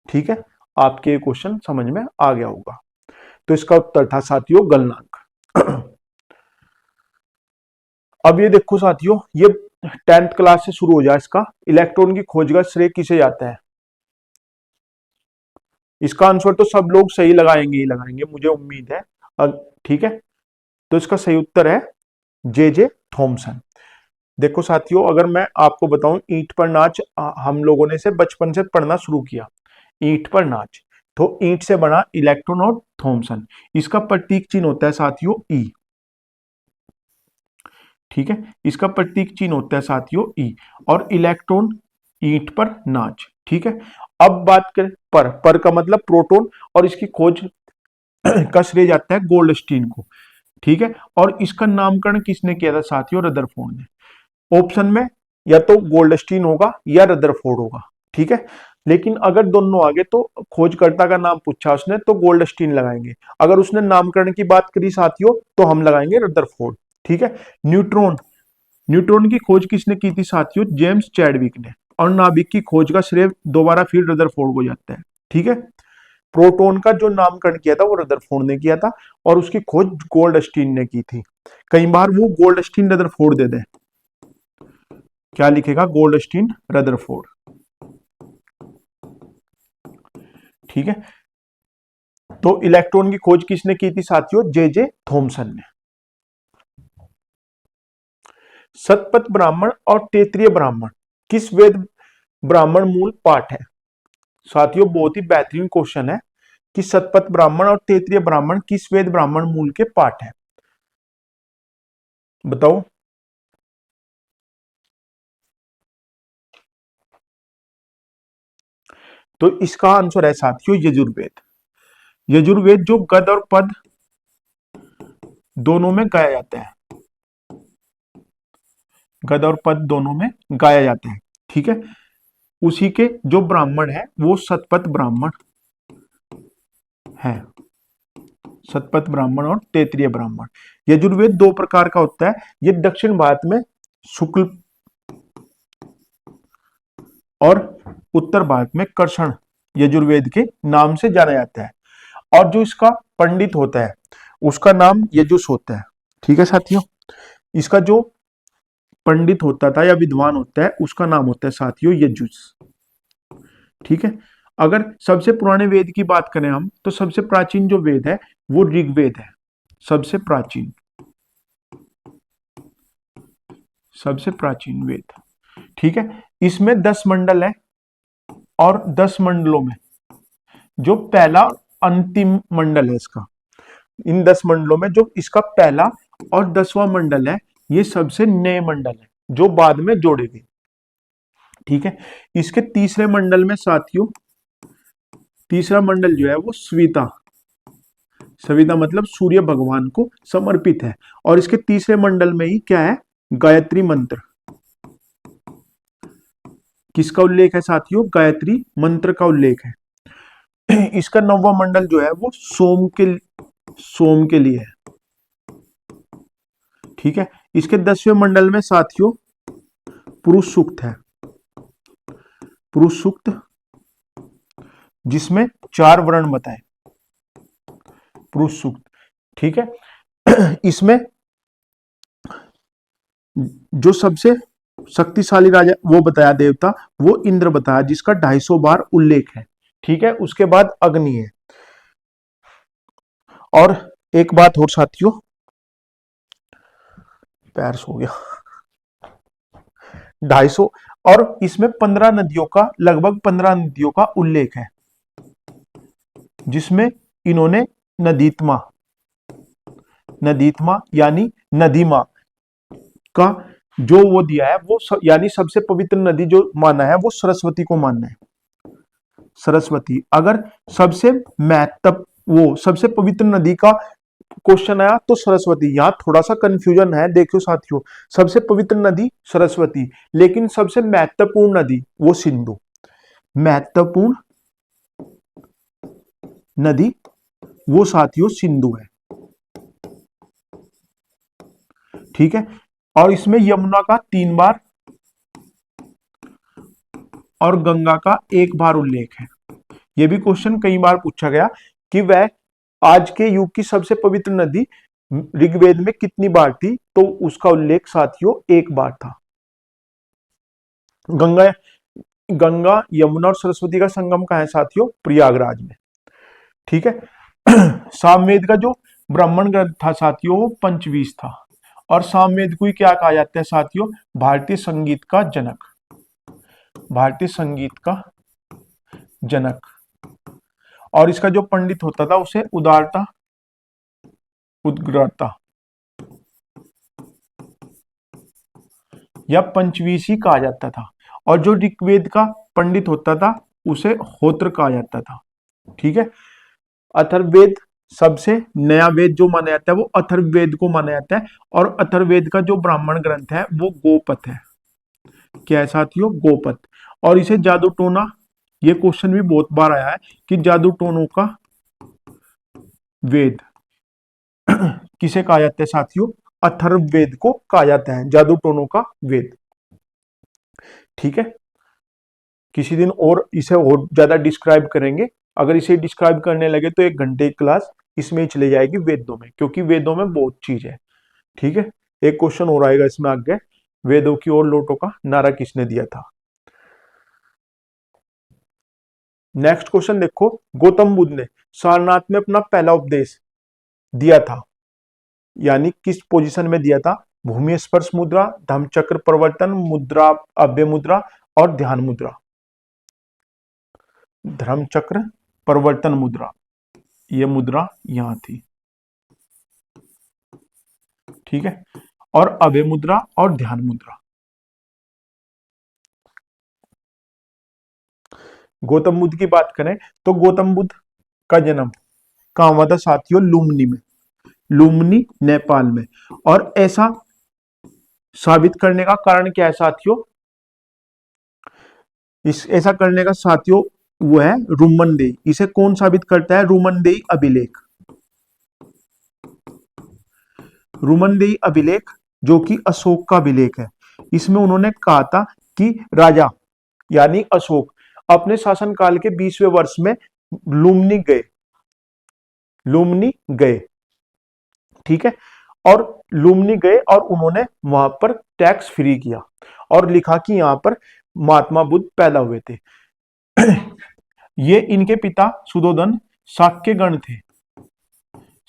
ठीक है। आपके क्वेश्चन समझ में आ गया होगा। तो इसका उत्तर था साथियों गलनांक। अब ये देखो साथियों, ये 10th क्लास से शुरू हो जाए इसका, इलेक्ट्रॉन की खोज का श्रेय किसे जाता है? इसका आंसर तो सब लोग सही लगाएंगे ही लगाएंगे, मुझे उम्मीद है। ठीक है। तो इसका सही उत्तर है जे थॉमसन। देखो साथियों, अगर मैं आपको बताऊं, ईंट पर नाच हम लोगों ने से बचपन से पढ़ना शुरू किया, ईंट पर नाच। तो ईंट से बना इलेक्ट्रॉन और थॉमसन। इसका प्रतीक चिन्ह होता है साथियों ई। ठीक है। इसका प्रतीक चिन्ह होता है साथियों ई। और इलेक्ट्रॉन, ईंट पर नाच। ठीक है। अब बात करें पर का मतलब प्रोटॉन, और इसकी खोज का श्रेय जाता है गोल्डस्टीन को। ठीक है। और इसका नामकरण किसने किया था साथियों? रदरफोर्ड ने। ऑप्शन में या तो गोल्डस्टीन होगा या रदरफोर्ड होगा, ठीक है। लेकिन अगर दोनों आगे तो खोजकर्ता का नाम पूछा उसने तो गोल्डस्टीन लगाएंगे, अगर उसने नामकरण की बात करी साथियों तो हम लगाएंगे रदरफोर्ड, ठीक है। न्यूट्रॉन, न्यूट्रॉन की खोज किसने की थी साथियों? जेम्स चैडविक ने। और नाभिक की खोज का श्रेय दोबारा फिर रदरफोर्ड को जाता है, ठीक है। प्रोटॉन का जो नामकरण किया था वो रदरफोर्ड ने किया था और उसकी खोज गोल्डस्टीन ने की थी। कई बार वो गोल्डस्टीन रदरफोर्ड दे दे, क्या लिखेगा? गोल्डस्टीन रदरफोर्ड, ठीक है। तो इलेक्ट्रॉन की खोज किसने की थी साथियों? जे जे थॉमसन ने। सतपथ ब्राह्मण और तैत्तिरीय ब्राह्मण किस वेद ब्राह्मण मूल पाठ है? साथियों बहुत ही बेहतरीन क्वेश्चन है कि सतपथ ब्राह्मण और तैत्तिरीय ब्राह्मण किस वेद ब्राह्मण मूल के पाठ है, बताओ। तो इसका आंसर है साथियों यजुर्वेद। यजुर्वेद जो गद और पद दोनों में गाया जाता है, गद और पद दोनों में गाया जाता है, ठीक है। उसी के जो ब्राह्मण है वो सतपथ ब्राह्मण है, सतपथ ब्राह्मण और तैत्तिरीय ब्राह्मण। यजुर्वेद दो प्रकार का होता है, ये दक्षिण भारत में शुक्ल और उत्तर भारत में कर्षण यजुर्वेद के नाम से जाना जाता है। और जो इसका पंडित होता है उसका नाम यजुष होता है, ठीक है साथियों। इसका जो पंडित होता था या विद्वान होता है उसका नाम होता है साथियों यजुष, ठीक है। अगर सबसे पुराने वेद की बात करें हम तो सबसे प्राचीन जो वेद है वो ऋग्वेद है, सबसे प्राचीन, सबसे प्राचीन वेद, ठीक है। इसमें 10 मंडल है और 10 मंडलों में जो पहला अंतिम मंडल है इसका, इन 10 मंडलों में जो इसका पहला और 10वां मंडल है ये सबसे नए मंडल है जो बाद में जोड़े गए, ठीक है। इसके तीसरे मंडल में साथियों, तीसरा मंडल जो है वो स्विता, सविता मतलब सूर्य भगवान को समर्पित है। और इसके तीसरे मंडल में ही क्या है? गायत्री मंत्र, किसका उल्लेख है साथियों? गायत्री मंत्र का उल्लेख है। इसका 9वां मंडल जो है वो सोम के लिए है, ठीक है। इसके 10वें मंडल में साथियों पुरुष सूक्त है, पुरुष सूक्त जिसमें 4 वर्ण बताए, पुरुष सूक्त, ठीक है। इसमें जो सबसे शक्तिशाली राजा वो बताया देवता, वो इंद्र बताया जिसका 250 बार उल्लेख है, ठीक है। उसके बाद अग्नि है। और एक बात और साथियों, पैर सो गया, 250 और इसमें 15 नदियों का, लगभग 15 नदियों का उल्लेख है जिसमें इन्होंने नदीतमा, नदीतमा यानी नदीमा का जो वो दिया है वो यानी सबसे पवित्र नदी जो माना है वो सरस्वती को मानना है, सरस्वती। अगर सबसे महत्व वो सबसे पवित्र नदी का क्वेश्चन आया तो सरस्वती, यहां थोड़ा सा कंफ्यूजन है, देखियो साथियों। सबसे पवित्र नदी सरस्वती, लेकिन सबसे महत्वपूर्ण नदी वो सिंधु, महत्वपूर्ण नदी वो साथियों सिंधु है, ठीक है। और इसमें यमुना का 3 बार और गंगा का 1 बार उल्लेख है। यह भी क्वेश्चन कई बार पूछा गया कि वह आज के युग की सबसे पवित्र नदी ऋग्वेद में कितनी बार थी, तो उसका उल्लेख साथियों 1 बार था। गंगा, गंगा यमुना और सरस्वती का संगम कहां है साथियों? प्रयागराज में, ठीक है। सामवेद का जो ब्राह्मण ग्रंथ था साथियों वो पंचवीस था। और सामवेद को ही क्या कहा जाता है साथियों? भारतीय संगीत का जनक, भारतीय संगीत का जनक। और इसका जो पंडित होता था उसे उदारता, उद्ग्रता या पंचवीसी कहा जाता था। और जो ऋग्वेद का पंडित होता था उसे होत्र कहा जाता था, ठीक है। अथर्ववेद सबसे नया वेद जो माना जाता है वो अथर्ववेद को माना जाता है। और अथर्ववेद का जो ब्राह्मण ग्रंथ है वो गोपथ है, क्या है साथियों? गोपद। और इसे जादू टोना, ये क्वेश्चन भी बहुत बार आया है कि जादू टोनों का वेद किसे कहा जाता है साथियों? अथर्ववेद को कहा जाता है जादू टोनों का वेद। ठीक है, किसी दिन और इसे और ज्यादा डिस्क्राइब करेंगे। अगर इसे डिस्क्राइब करने लगे तो 1 घंटे की क्लास इसमें ही चली जाएगी वेदों में, क्योंकि वेदों में बहुत चीज है। ठीक है, एक क्वेश्चन और आएगा इसमें आगे, वेदों की ओर लौटो का नारा किसने दिया था? नेक्स्ट क्वेश्चन देखो, गौतम बुद्ध ने सारनाथ में अपना पहला उपदेश दिया था, यानी किस पोजीशन में दिया था? भूमि स्पर्श मुद्रा, धम्मचक्र प्रवर्तन मुद्रा, अभ्य मुद्रा और ध्यान मुद्रा। धर्मचक्र प्रवर्तन मुद्रा, ये मुद्रा यहां थी। ठीक है, और अभय मुद्रा और ध्यान मुद्रा। गौतम बुद्ध की बात करें तो गौतम बुद्ध का जन्म कहां हुआ था साथियों? लुम्बिनी में, लुम्बिनी नेपाल में। और ऐसा साबित करने का कारण क्या है साथियों? इस ऐसा करने का साथियों वो है रुमनदेही। इसे कौन साबित करता है? रुमनदेही अभिलेख। रुमनदेही अभिलेख जो कि अशोक का अभिलेख है। इसमें उन्होंने कहा था कि राजा यानी अशोक अपने शासनकाल के 20वें वर्ष में लुम्बिनी गए, लुम्बिनी गए। ठीक है, और लुम्बिनी गए और उन्होंने वहां पर टैक्स फ्री किया और लिखा कि यहां पर महात्मा बुद्ध पैदा हुए थे। ये इनके पिता सुधोधन शाक्य गण थे,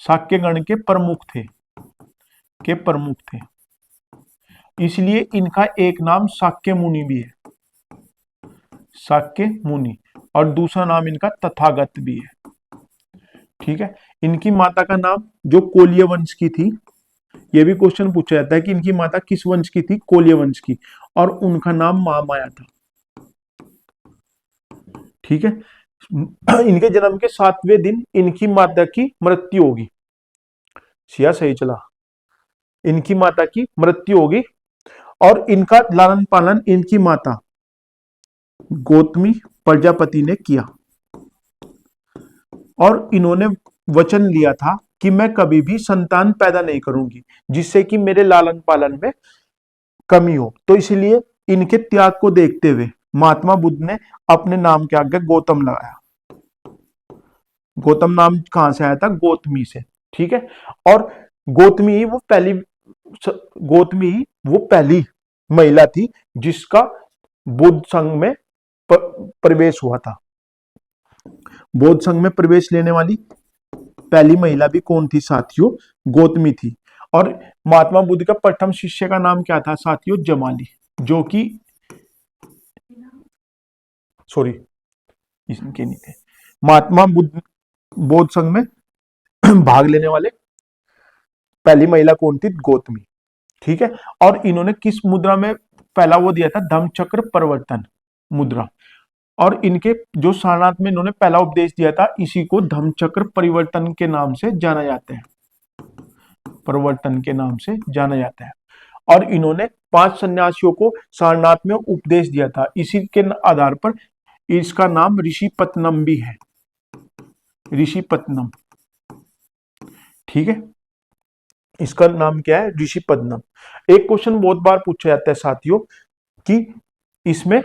शाक्य गण के प्रमुख थे, के प्रमुख थे। इसलिए इनका एक नाम शाक्य मुनि भी है, शाक्य मुनि, और दूसरा नाम इनका तथागत भी है। ठीक है, इनकी माता का नाम जो कोल्य वंश की थी, ये भी क्वेश्चन पूछा जाता है कि इनकी माता किस वंश की थी? कोल्य वंश की, और उनका नाम महामाया था। ठीक है, इनके जन्म के 7वें दिन इनकी माता की मृत्यु होगी। सिया सही चला, इनकी माता की मृत्यु होगी और इनका लालन पालन इनकी माता गौतमी प्रजापति ने किया। और इन्होंने वचन लिया था कि मैं कभी भी संतान पैदा नहीं करूंगी जिससे कि मेरे लालन पालन में कमी हो। तो इसलिए इनके त्याग को देखते हुए महात्मा बुद्ध ने अपने नाम के आगे गौतम लगाया। गौतम नाम कहां से आया था? गौतमी से। ठीक है, और गौतमी ही वो पहली महिला थी जिसका बौद्ध संघ में प्रवेश हुआ था। बौद्ध संघ में प्रवेश लेने वाली पहली महिला भी कौन थी साथियों? गौतमी थी। और महात्मा बुद्ध का प्रथम शिष्य का नाम क्या था साथियों? जमाली, जो कि इसके नहीं थे। महात्मा बुद्ध बौद्ध संघ में भाग लेने वाले पहली महिला कौन थी? गौतमी। ठीक है, और इन्होंने किस मुद्रा में पहला वो दिया था? धम्मचक्र प्रवर्तन मुद्रा। और इनके जो सारनाथ में इन्होंने पहला उपदेश दिया था, इसी को धम्मचक्र परिवर्तन के नाम से जाना जाता है, परिवर्तन के नाम से जाना जाता है। और इन्होंने 5 सन्यासियों को सारनाथ में उपदेश दिया था। इसी के आधार पर इसका नाम ऋषिपत्नम भी है, ऋषिपत्नम। ठीक है, इसका नाम क्या है? ऋषिपत्नम। एक क्वेश्चन बहुत बार पूछा जाता है साथियों कि इसमें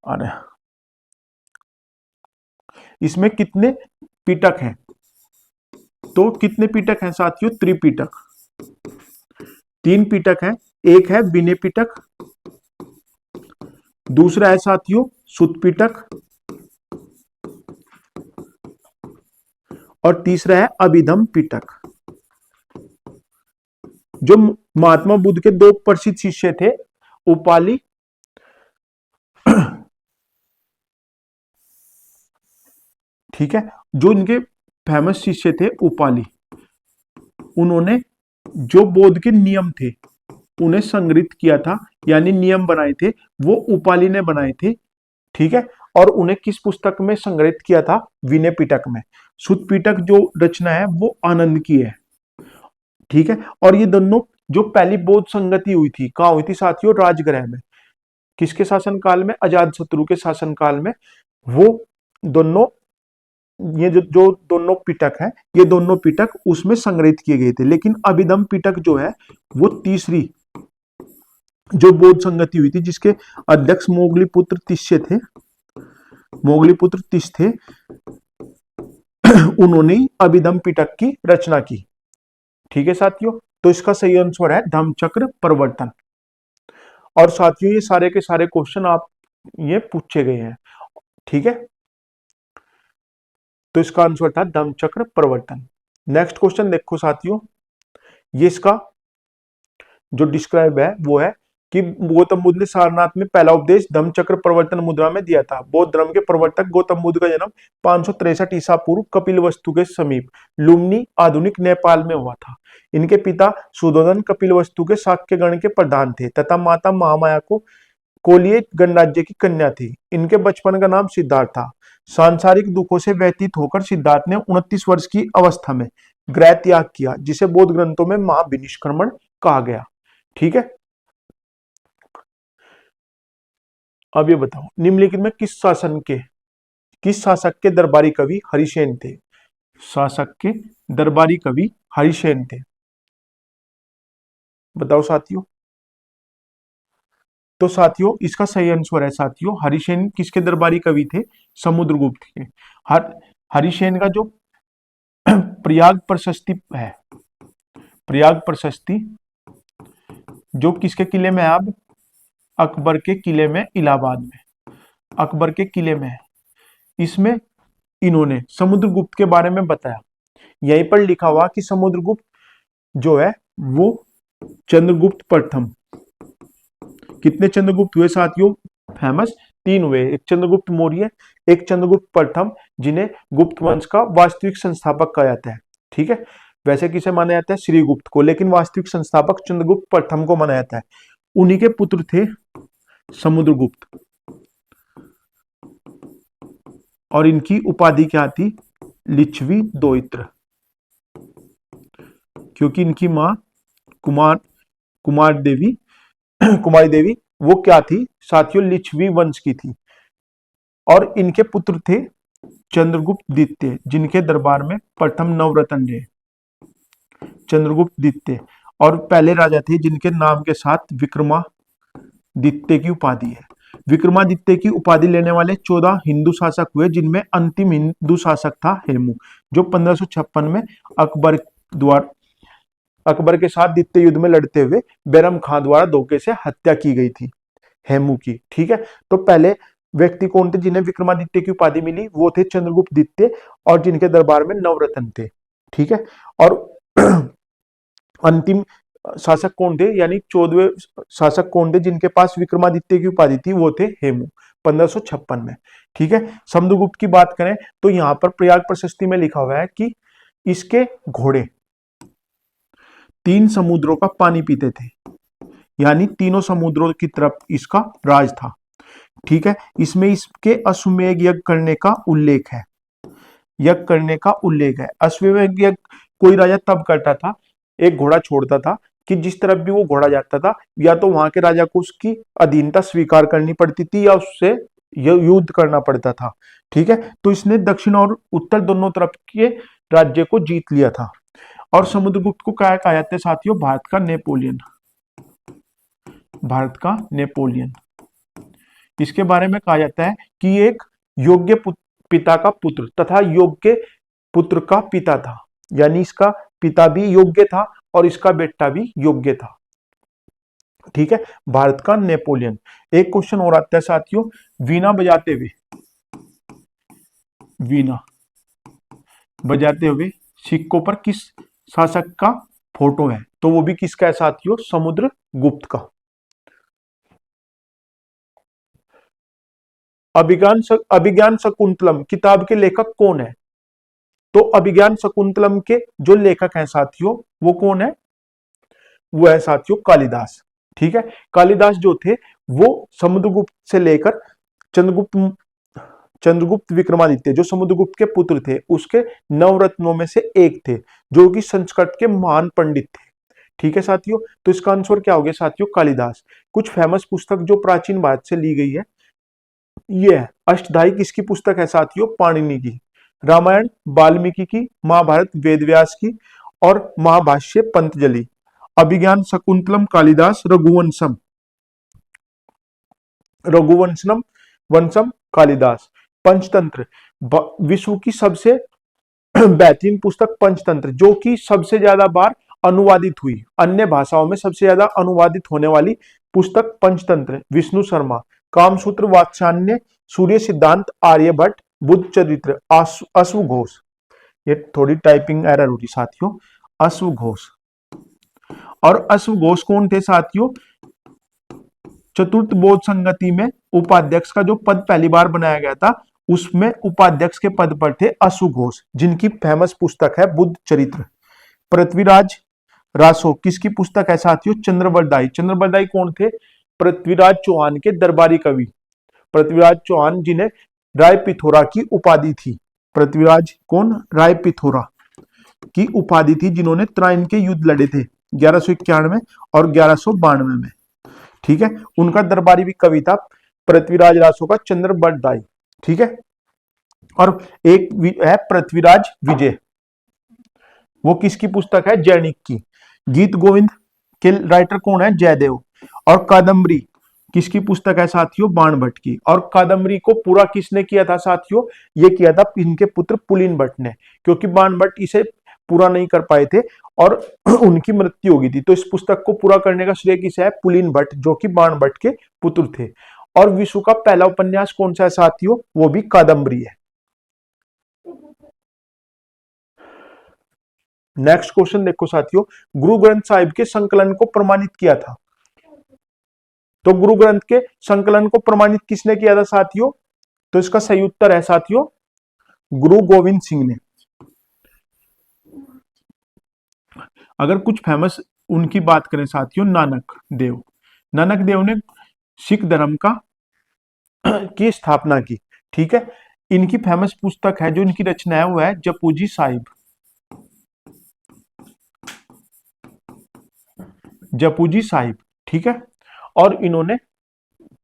अरे इसमें कितने पिटक हैं? तो कितने पिटक हैं साथियों? त्रिपिटक। 3 पिटक हैं। एक है विनय पिटक, दूसरा है साथियों सुत पिटक, और तीसरा है अभिधम पिटक। जो महात्मा बुद्ध के 2 प्रसिद्ध शिष्य थे, उपाली ठीक है, जो इनके फेमस शिष्य थे उपाली, उन्होंने जो बौद्ध के नियम थे उन्हें संग्रहित किया था, यानी नियम बनाए थे वो उपाली ने बनाए थे। ठीक है, और उन्हें किस पुस्तक में संग्रहित किया था? विनय पिटक में। सुत पिटक जो रचना है वो आनंद की है, ठीक है। और ये दोनों जो पहली बौद्ध संगति हुई थी कहाँ हुई थी साथियों? राजगृह में। किसके शासनकाल में? अजात शत्रु के शासनकाल में। वो दोनों, ये जो दोनों पिटक हैं, ये दोनों पिटक उसमें संग्रहित किए गए थे। लेकिन अभिधम पिटक जो है वो तीसरी जो बौद्ध संगति हुई थी, जिसके अध्यक्ष मोगली तिष्य थे, मोगली तिष्य थे, उन्होंने अभिधम पिटक की रचना की, ठीक है साथियों। तो इसका सही आंसर है धम्मचक्र प्रवर्तन। और साथियों ये सारे के सारे क्वेश्चन आप ये पूछे गए हैं, ठीक है। तो इसका आंसर था धम्मचक्र प्रवर्तन। नेक्स्ट क्वेश्चन देखो साथियों, ये इसका जो डिस्क्राइब है वो है कि गौतम बुद्ध ने सारनाथ में पहला उपदेश धम्मचक्र प्रवर्तन मुद्रा में दिया था। बौद्ध धर्म के प्रवर्तक गौतम बुद्ध का जन्म 563 ईसा पूर्व कपिलवस्तु के समीप लुम्बिनी आधुनिक नेपाल में हुआ था। इनके पिता सुधोधन कपिलवस्तु के शाक्य गण के प्रधान थे तथा माता महामाया को कोलिय गणराज्य की कन्या थी। इनके बचपन का नाम सिद्धार्थ था। सांसारिक दुखों से व्यतीत होकर सिद्धार्थ ने 29 वर्ष की अवस्था में गृह त्याग किया, जिसे बौद्ध ग्रंथों में महाविनिष्क्रमण कहा गया, ठीक है। अब ये बताओ निम्नलिखित में किस शासक के दरबारी कवि हरिसेन थे? शासक के दरबारी कवि हरिसेन थे, बताओ साथियों। तो साथियों इसका सही आंसर है साथियों, हरिसेन किसके दरबारी कवि थे? समुद्रगुप्त के। हरिसेन का जो प्रयाग प्रशस्ति है, प्रयाग प्रशस्ति जो किसके किले में है? अब अकबर के किले में, इलाहाबाद में अकबर के किले में है। इसमें इन्होंने समुद्रगुप्त के बारे में बताया। यहीं पर लिखा हुआ कि समुद्रगुप्त जो है वो चंद्रगुप्त प्रथम, कितने चंद्रगुप्त हुए साथियों? फेमस 3 हुए, एक चंद्रगुप्त मौर्य, एक चंद्रगुप्त प्रथम, जिन्हें गुप्त वंश का वास्तविक संस्थापक कहा जाता है, ठीक है। वैसे किसे माना जाता है? श्रीगुप्त को, लेकिन वास्तविक संस्थापक चंद्रगुप्त प्रथम को माना जाता है। उन्हीं के पुत्र थे समुद्रगुप्त, और इनकी उपाधि क्या थी? लिच्छवी दोहित्र, क्योंकि इनकी मां कुमारी देवी वो क्या थी साथियों? लिच्छवी वंश की थी। और इनके पुत्र थे चंद्रगुप्त द्वितीय, जिनके दरबार में प्रथम नवरत्न रहे, चंद्रगुप्त द्वितीय। और पहले राजा थे जिनके नाम के साथ विक्रमादित्य की उपाधि है। विक्रमादित्य की उपाधि लेने वाले 14 हिंदू शासक हुए, जिनमें अंतिम हिंदू शासक था हेमू, जो 1556 में अकबर के साथ द्वितीय युद्ध में लड़ते हुए बैरम खान द्वारा धोखे से हत्या की गई थी हेमू की, ठीक है। तो पहले व्यक्ति कौन थे जिन्हें विक्रमादित्य की उपाधि मिली? वो थे चंद्रगुप्त द्वितीय, और जिनके दरबार में नवरत्न थे, ठीक है। और अंतिम शासक कौन थे, यानी 14वें शासक कौन थे जिनके पास विक्रमादित्य की उपाधि थी? वो थे हेमू, 1556 में, ठीक है। समुद्रगुप्त की बात करें तो यहां पर प्रयाग प्रशस्ति में लिखा हुआ है कि इसके घोड़े 3 समुद्रों का पानी पीते थे, यानी तीनों समुद्रों की तरफ इसका राज था, ठीक है। इसमें इसके अश्वमेध यज्ञ करने का उल्लेख है, अश्वमेध यज्ञ कोई राजा तब करता था, एक घोड़ा छोड़ता था कि जिस तरफ भी वो घोड़ा जाता था, या तो वहां के राजा को उसकी अधीनता स्वीकार करनी पड़ती थी या उससे युद्ध करना पड़ता था, ठीक है। तो इसने दक्षिण और उत्तर दोनों तरफ के राज्य को जीत लिया था। और समुद्रगुप्त को क्या कहा जाता है साथियों? भारत का नेपोलियन। इसके बारे में कहा जाता है कि एक योग्य पिता का पुत्र तथा योग्य पुत्र का पिता था, यानी इसका पिता भी योग्य था और इसका बेटा भी योग्य था, ठीक है। भारत का नेपोलियन। एक क्वेश्चन और आता है साथियों, वीणा बजाते हुए सिक्कों पर किस शासक का फोटो है? तो वो भी किसका है साथियों? समुद्रगुप्त का। अभिज्ञान शकुंतलम किताब के लेखक कौन है? तो अभिज्ञान शकुंतलम के जो लेखक हैं साथियों वो कौन है? वो है साथियों कालिदास, ठीक है। कालिदास जो थे वो समुद्रगुप्त से लेकर चंद्रगुप्त चंद्रगुप्त विक्रमादित्य जो समुद्रगुप्त के पुत्र थे उसके नवरत्नों में से एक थे, जो कि संस्कृत के महान पंडित थे। ठीक है साथियों, तो इसका आंसर क्या हो गया साथियों, कालिदास। कुछ फेमस पुस्तक जो प्राचीन भारत से ली गई है, ये है अष्टधाई किसकी पुस्तक है साथियों, पाणिनि की। रामायण वाल्मीकि की, महाभारत वेदव्यास की, और महाभाष्य पंतजलि। अभिज्ञान शकुंतलम कालिदास, रघुवंशम रघुवंशनम वंशम कालिदास। पंचतंत्र विश्व की सबसे बेहतरीन पुस्तक पंचतंत्र, जो कि सबसे ज्यादा बार अनुवादित हुई, अन्य भाषाओं में सबसे ज्यादा अनुवादित होने वाली पुस्तक पंचतंत्र, विष्णु शर्मा। कामसूत्र वात्स्यायन, सूर्य सिद्धांत आर्यभट्ट, बुद्ध चरित्र अश्वघोष। ये थोड़ी टाइपिंग एरर होगी साथियों, अश्वघोष। और अश्वघोष कौन थे साथियों, चतुर्थ बौद्ध संगति में उपाध्यक्ष का जो पद पहली बार बनाया गया था, उसमें उपाध्यक्ष के पद पर थे अश्वघोष, जिनकी फेमस पुस्तक है बुद्ध चरित्र। पृथ्वीराज रासो किसकी पुस्तक है साथियों, चंद्रवरदाई। चंद्रवरदाई कौन थे, पृथ्वीराज चौहान के दरबारी कवि। पृथ्वीराज चौहान जिन्हें राय पिथौरा की उपाधि थी। पृथ्वीराज कौन, राय पिथौरा की उपाधि थी, जिन्होंने त्राइन के युद्ध लड़े थे 1191 और 1192 में। ठीक है, उनका दरबारी भी कवि था पृथ्वीराज रासो का चंद्रवरदाई। ठीक है, और एक है पृथ्वीराज विजय, वो किसकी पुस्तक है, जैनिक की। गीत गोविंद के राइटर कौन है, जयदेव। और कादम्बरी किसकी पुस्तक है साथियों, बाणभट्ट की। और कादम्बरी को पूरा किसने किया था साथियों, ये किया था इनके पुत्र पुलिन भट्ट ने, क्योंकि बाणभट्ट इसे पूरा नहीं कर पाए थे और उनकी मृत्यु हो गई थी। तो इस पुस्तक को पूरा करने का श्रेय किसे है, पुलिन भट्ट, जो कि बाणभट्ट के पुत्र थे। और विश्व का पहला उपन्यास कौन सा है साथियों, वो भी कादम्बरी है। नेक्स्ट क्वेश्चन देखो साथियों, गुरु ग्रंथ साहिब के संकलन को प्रमाणित किया था। तो गुरु ग्रंथ के संकलन को प्रमाणित किसने किया था साथियों, तो इसका सही उत्तर है साथियों, गुरु गोविंद सिंह ने। अगर कुछ फेमस उनकी बात करें साथियों, नानक देव। नानक देव ने सिख धर्म का की स्थापना की। ठीक है, इनकी फेमस पुस्तक है जो इनकी रचना है, वो है जपूजी साहिब। जपूजी साहिब, ठीक है, और इन्होंने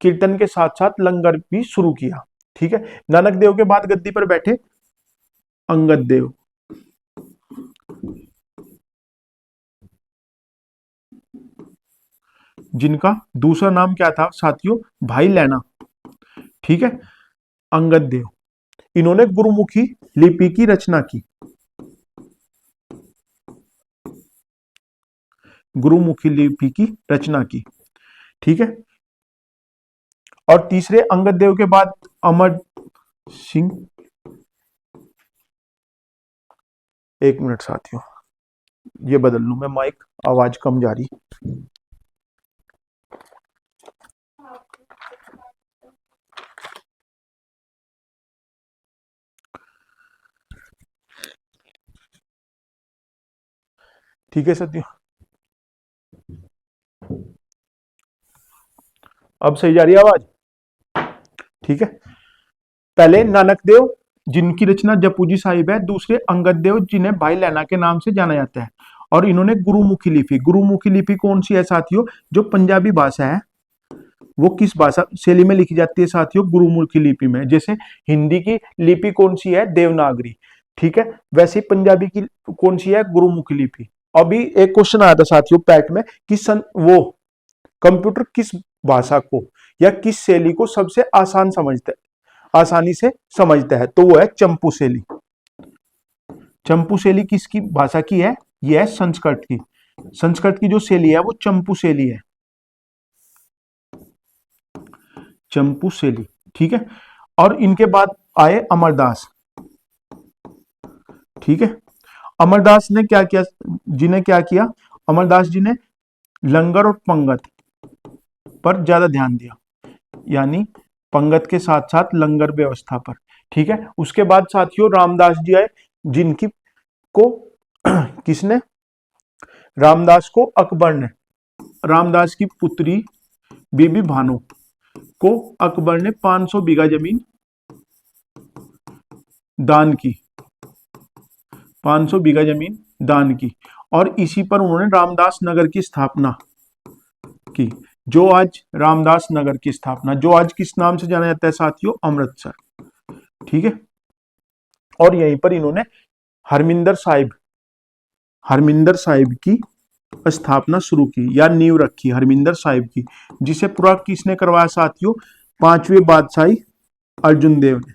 कीर्तन के साथ साथ लंगर भी शुरू किया। ठीक है, नानक देव के बाद गद्दी पर बैठे अंगद देव। जिनका दूसरा नाम क्या था साथियों, भाई लैना। ठीक है, अंगद देव, इन्होंने गुरुमुखी लिपि की रचना की। गुरुमुखी लिपि की रचना की। ठीक है, और तीसरे अंगद देव के बाद अमर सिंह। एक मिनट साथियों, ये बदल लूं मैं माइक, आवाज कम जा रही। ठीक है साथियों, अब सही जा रही है आवाज। ठीक है, पहले नानक देव जिनकी रचना जपूजी साहिब है, दूसरे अंगद देव जिन्हें भाई लैना के नाम से जाना जाता है, और इन्होंने गुरुमुखी लिपि। गुरुमुखी लिपि कौन सी है साथियों, जो पंजाबी भाषा है, वो किस भाषा शैली में लिखी जाती है साथियों, गुरुमुखी लिपि में। जैसे हिंदी की लिपि कौन सी है, देवनागरी। ठीक है, वैसे पंजाबी की कौन सी है, गुरुमुखी लिपि। अभी एक क्वेश्चन आया था साथियों पैट में कि वो कंप्यूटर किस भाषा को या किस शैली को सबसे आसानी से समझता है, तो वो है चंपू शैली। चंपू शैली किसकी भाषा की है, यह है संस्कृत की। संस्कृत की जो शैली है वो चंपू शैली है, चंपू शैली। ठीक है, और इनके बाद आए अमरदास। ठीक है, अमरदास ने क्या किया, जिन्हें क्या किया, अमरदास जी ने लंगर और पंगत पर ज्यादा ध्यान दिया, यानी पंगत के साथ साथ लंगर व्यवस्था पर। ठीक है, उसके बाद साथियों रामदास जी आए, जिनकी को किसने, रामदास को अकबर ने, रामदास की पुत्री बीबी भानु को अकबर ने 500 बीघा जमीन दान की, 500 बीघा जमीन दान की, और इसी पर उन्होंने रामदास नगर की स्थापना की, जो आज रामदास नगर की स्थापना, जो आज किस नाम से जाना जाता है साथियों, अमृतसर। ठीक है, और यहीं पर इन्होंने हरमिंदर साहिब की स्थापना शुरू की या नींव रखी हरमिंदर साहिब की, जिसे पूरा किसने करवाया साथियों, 5वें बादशाही अर्जुन देव ने।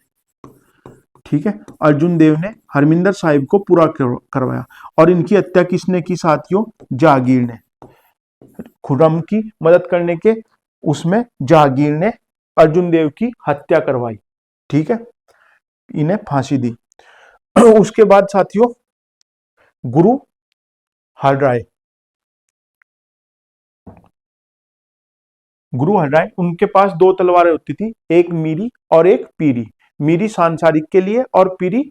ठीक है, अर्जुन देव ने हरमिंदर साहिब को पूरा करवाया। और इनकी हत्या किसने की साथियों, जहांगीर ने। खुर्रम की मदद करने के उसमें जहांगीर ने अर्जुन देव की हत्या करवाई। ठीक है, इन्हें फांसी दी। उसके बाद साथियों गुरु हरराय, उनके पास 2 तलवारें होती थी, एक मीरी और एक पीरी। मीरी सांसारिक के लिए और पीरी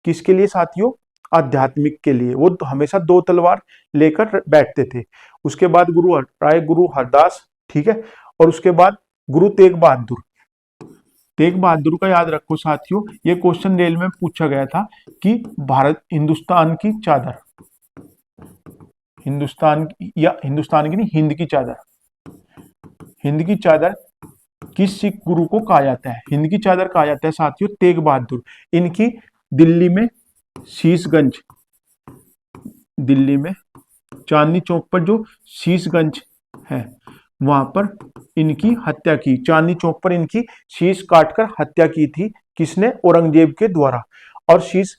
किसके लिए साथियों, आध्यात्मिक के लिए। वो तो हमेशा 2 तलवार लेकर बैठते थे। उसके बाद गुरु हरराय, गुरु हरदास, ठीक है, और उसके बाद गुरु तेग बहादुर। तेग बहादुर का याद रखो साथियों, ये क्वेश्चन रेल में पूछा गया था कि हिंदुस्तान की चादर, हिंदुस्तान की नहीं, हिंद की चादर किस सिख गुरु को कहा जाता है, हिंद की चादर कहा जाता है साथियों तेग बहादुर। इनकी दिल्ली में शीशगंज, दिल्ली में चांदनी चौक पर जो शीशगंज है वहां पर इनकी हत्या की, चांदनी चौक पर इनकी शीश काटकर हत्या की थी। किसने, औरंगजेब के द्वारा। और शीश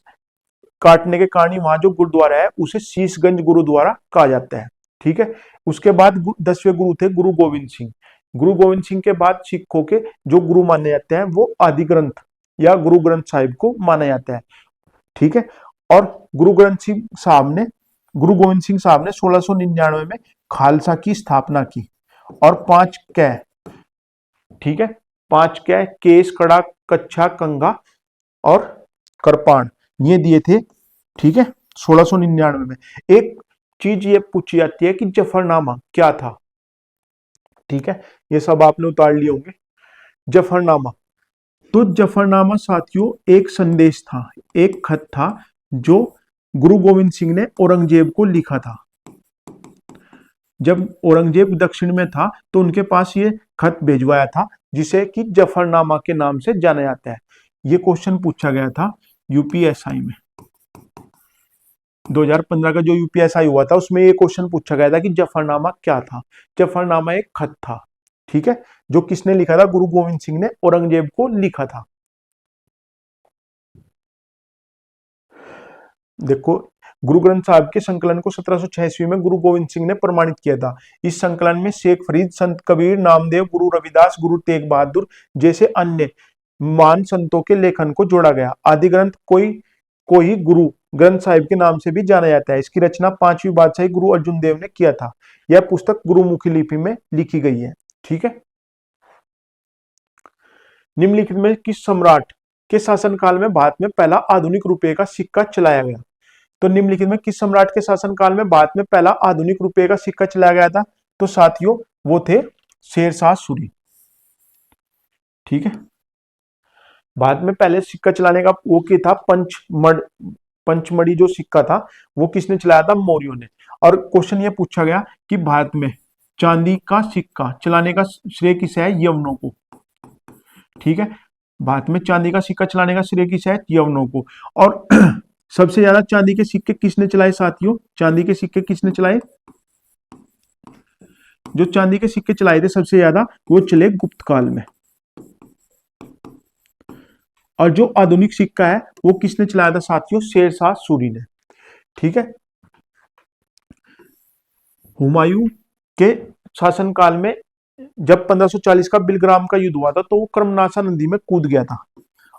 काटने के कारण वहां जो गुरुद्वारा है उसे शीशगंज गुरुद्वारा कहा जाता है। ठीक है, उसके बाद 10वें गुरु थे गुरु गोविंद सिंह। गुरु गोविंद सिंह के बाद सिखों के जो गुरु माने जाते हैं वो आदि ग्रंथ या गुरु ग्रंथ साहिब को माना जाता है। ठीक है, और गुरु गोविंद सिंह साहब ने 1699 में खालसा की स्थापना की। और 5 कै, ठीक है, 5 कै, केस, कड़ा, कच्छा, कंघा और करपाण, ये दिए थे। ठीक है, 1699 में। एक चीज ये पूछी जाती है कि जफरनामा क्या था। ठीक है, ये सब आपने उतार लिए होंगे। जफरनामा, तो जफरनामा साथियों एक संदेश था, एक खत था जो गुरु गोविंद सिंह ने औरंगजेब को लिखा था। जब औरंगजेब दक्षिण में था तो उनके पास ये खत भेजवाया था, जिसे कि जफरनामा के नाम से जाना जाता है। ये क्वेश्चन पूछा गया था यूपीएसआई में। 2015 का जो यूपीएसआई हुआ था उसमें ये क्वेश्चन पूछा गया था कि जफरनामा क्या था। जफरनामा एक खत था, ठीक है, जो किसने लिखा था, गुरु गोविंद सिंह ने औरंगजेब को लिखा था। देखो, गुरु ग्रंथ साहिब के संकलन को 1786 में गुरु गोविंद सिंह ने प्रमाणित किया था। इस संकलन में शेख फरीद, संत कबीर, नामदेव, गुरु रविदास, गुरु तेग बहादुर जैसे अन्य महान संतों के लेखन को जोड़ा गया। आदि ग्रंथ को ही गुरु ग्रंथ साहिब के नाम से भी जाना जाता है। इसकी रचना 5वीं बादशाही गुरु अर्जुन देव ने किया था। यह पुस्तक गुरुमुखी लिपि में लिखी गई है। ठीक है, निम्नलिखित में किस सम्राट के शासनकाल में भारत में पहला आधुनिक रुपए का सिक्का चलाया गया। तो निम्नलिखित में किस सम्राट के शासनकाल में भारत में पहला आधुनिक रुपए का सिक्का चलाया गया था। तो साथियों वो थे शेरशाह सूरी। ठीक है, भारत में पहले सिक्का चलाने का वो क्या था, पंचमढ़ी जो सिक्का था वो किसने चलाया था, मौर्यों ने। और क्वेश्चन ये पूछा गया कि भारत में चांदी का सिक्का चलाने का श्रेय किसे है, यवनों को। ठीक है, भारत में चांदी का सिक्का चलाने का श्रेय किसे है, यवनों को। और सबसे ज्यादा चांदी के सिक्के किसने चलाए साथियों, चांदी के सिक्के किसने चलाए, जो चांदी के सिक्के चलाए थे सबसे ज्यादा वो चले गुप्त काल में। और जो आधुनिक सिक्का है वो किसने चलाया था साथियों, शेरशाह सूरी ने। ठीक है, हुमायूं के शासनकाल में जब 1540 का बिलग्राम का युद्ध हुआ था तो वो कर्मनाशा नदी में कूद गया था,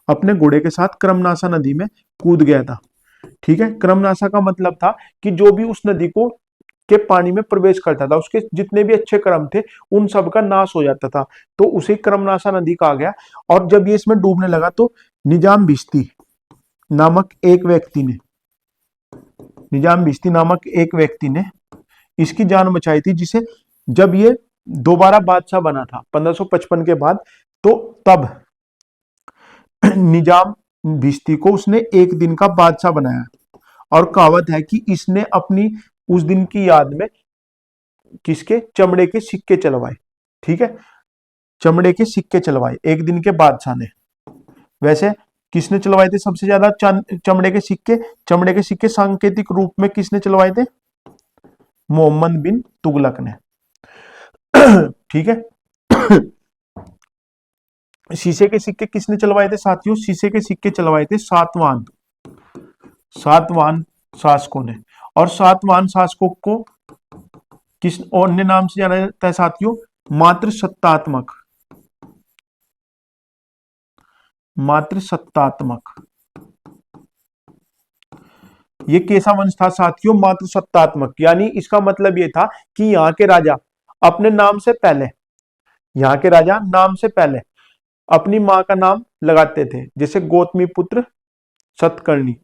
अपने घोड़े के साथ कर्मनाशा नदी में कूद गया था। ठीक है, कर्मनाशा का मतलब था कि जो भी उस नदी को के पानी में प्रवेश करता था उसके जितने भी अच्छे कर्म थे उन सब का नाश हो जाता था, तो उसे कर्मनाशा नदी कहा गया। और जब ये इसमें डूबने लगा तो निजाम भिश्ती नामक एक व्यक्ति ने इसकी जान बचाई थी, जिसे जब ये दोबारा बादशाह बना था 1555 के बाद, तो तब निजाम भिश्ती को उसने एक दिन का बादशाह बनाया, और कहावत है कि इसने अपनी उस दिन की याद में किसके चमड़े के सिक्के चलवाए। ठीक है, चमड़े के सिक्के चलवाए एक दिन के बादशाह ने। वैसे किसने चलवाए थे सबसे ज्यादा चमड़े के सिक्के? चमड़े के सिक्के सांकेतिक रूप में किसने चलवाए थे? मोहम्मद बिन तुगलक ने। ठीक है। शीशे के सिक्के किसने चलवाए थे साथियों? शीशे के सिक्के चलवाए थे सातवाहन शासकों ने। और सातवाहन शासकों को किस अन्य नाम से जाना जाता है साथियों? मातृसत्तात्मक। ये कैसा वंश था साथियों? मातृसत्तात्मक। यानी इसका मतलब ये था कि यहाँ के राजा अपने नाम से पहले, यहाँ के राजा नाम से पहले अपनी मां का नाम लगाते थे। जैसे गौतमी पुत्र सतकर्णी,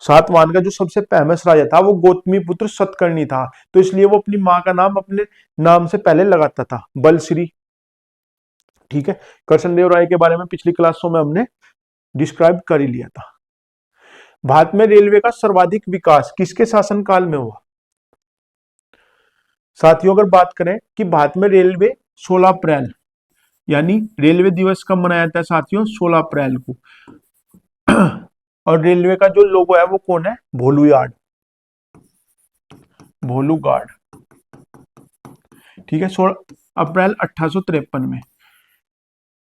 सातवाहन का जो सबसे फेमस राजा था वो गौतमी पुत्र सतकर्णी था, तो इसलिए वो अपनी मां का नाम अपने नाम से पहले लगाता था, बलश्री। ठीक है, कृष्णदेव राय के बारे में पिछली क्लासों में हमने डिस्क्राइब कर ही लिया था। भारत में रेलवे का सर्वाधिक विकास किसके शासनकाल में हुआ? साथियों अगर बात करें कि भारत में रेलवे 16 अप्रैल, यानी रेलवे दिवस कब मनाया जाता है साथियों? 16 अप्रैल को। और रेलवे का जो लोगो है वो कौन है? भोलू यार्ड, भोलू गार्ड। ठीक है, 16 अप्रैल 1853 में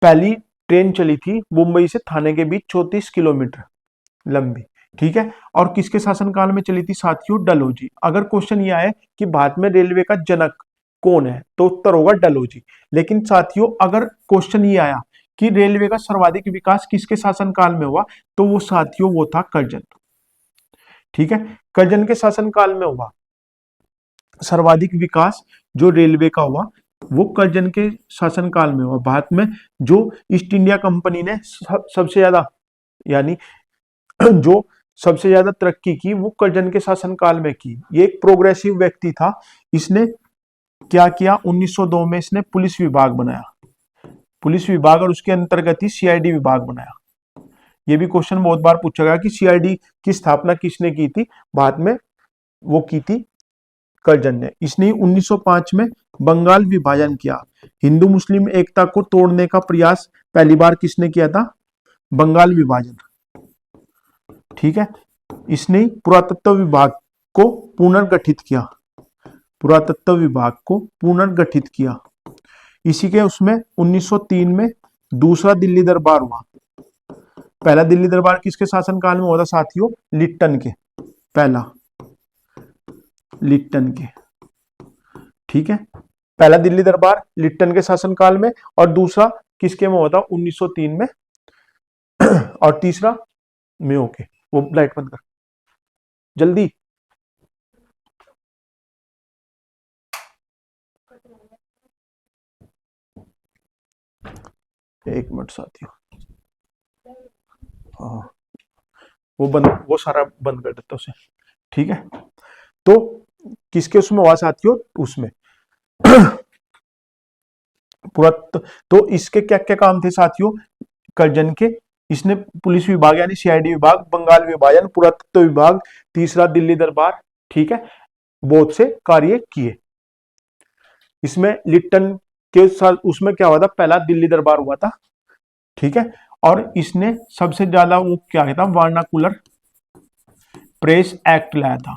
पहली ट्रेन चली थी मुंबई से थाने के बीच 34 किलोमीटर लंबी। ठीक है, और किसके शासनकाल में चली थी साथियों? डलहौजी। अगर क्वेश्चन ये आए कि भारत में रेलवे का जनक कौन है, तो उत्तर होगा डलहौजी। लेकिन साथियों अगर क्वेश्चन ये आया कि रेलवे का सर्वाधिक विकास किसके शासनकाल में हुआ, तो वो साथियों वो था कर्जन। ठीक है, कर्जन के शासनकाल में हुआ सर्वाधिक विकास जो रेलवे का हुआ, वो कर्जन के शासनकाल में हुआ। भारत में जो ईस्ट इंडिया कंपनी ने सबसे ज्यादा, यानी जो सबसे ज्यादा तरक्की की वो कर्जन के शासनकाल में की। ये एक प्रोग्रेसिव व्यक्ति था। इसने क्या किया? 1902 में इसने पुलिस विभाग बनाया, पुलिस विभाग, और उसके अंतर्गत ही सीआईडी विभाग बनाया। ये भी क्वेश्चन बहुत बार पूछा गया कि सीआईडी की स्थापना किसने की थी? भारत में वो की थी कर्जन ने। इसने 1905 में बंगाल विभाजन किया। हिंदू मुस्लिम एकता को तोड़ने का प्रयास पहली बार किसने किया था? बंगाल विभाजन। ठीक है, इसने पुरातत्व विभाग को पुनर्गठित किया, पुरातत्व विभाग को पुनर्गठित किया। इसी के उसमें 1903 में दूसरा दिल्ली दरबार हुआ। पहला दिल्ली दरबार किसके शासनकाल में हुआ था साथियों? लिट्टन के। पहला लिट्टन के। ठीक है, पहला दिल्ली दरबार लिट्टन के शासनकाल में, और दूसरा किसके में हुआ था? 1903 में, और तीसरा मेयो के। वो लाइट बंद कर जल्दी। एक मिनट साथियों, हाँ वो सारा बंद कर देता उसे। ठीक है, तो किसके उसमें हुआ साथियों? उसमें तो इसके क्या क्या काम थे साथियों कर्जन के? इसने पुलिस विभाग यानी सीआईडी विभाग, बंगाल विभाजन, पुरातत्व विभाग, तीसरा दिल्ली दरबार, ठीक है, बहुत से कार्य किए। इसमें लिट्टन के साथ उसमें क्या हुआ था? पहला दिल्ली दरबार हुआ था। ठीक है, और इसने सबसे ज्यादा वो क्या था? वर्नाकुलर प्रेस एक्ट लाया था,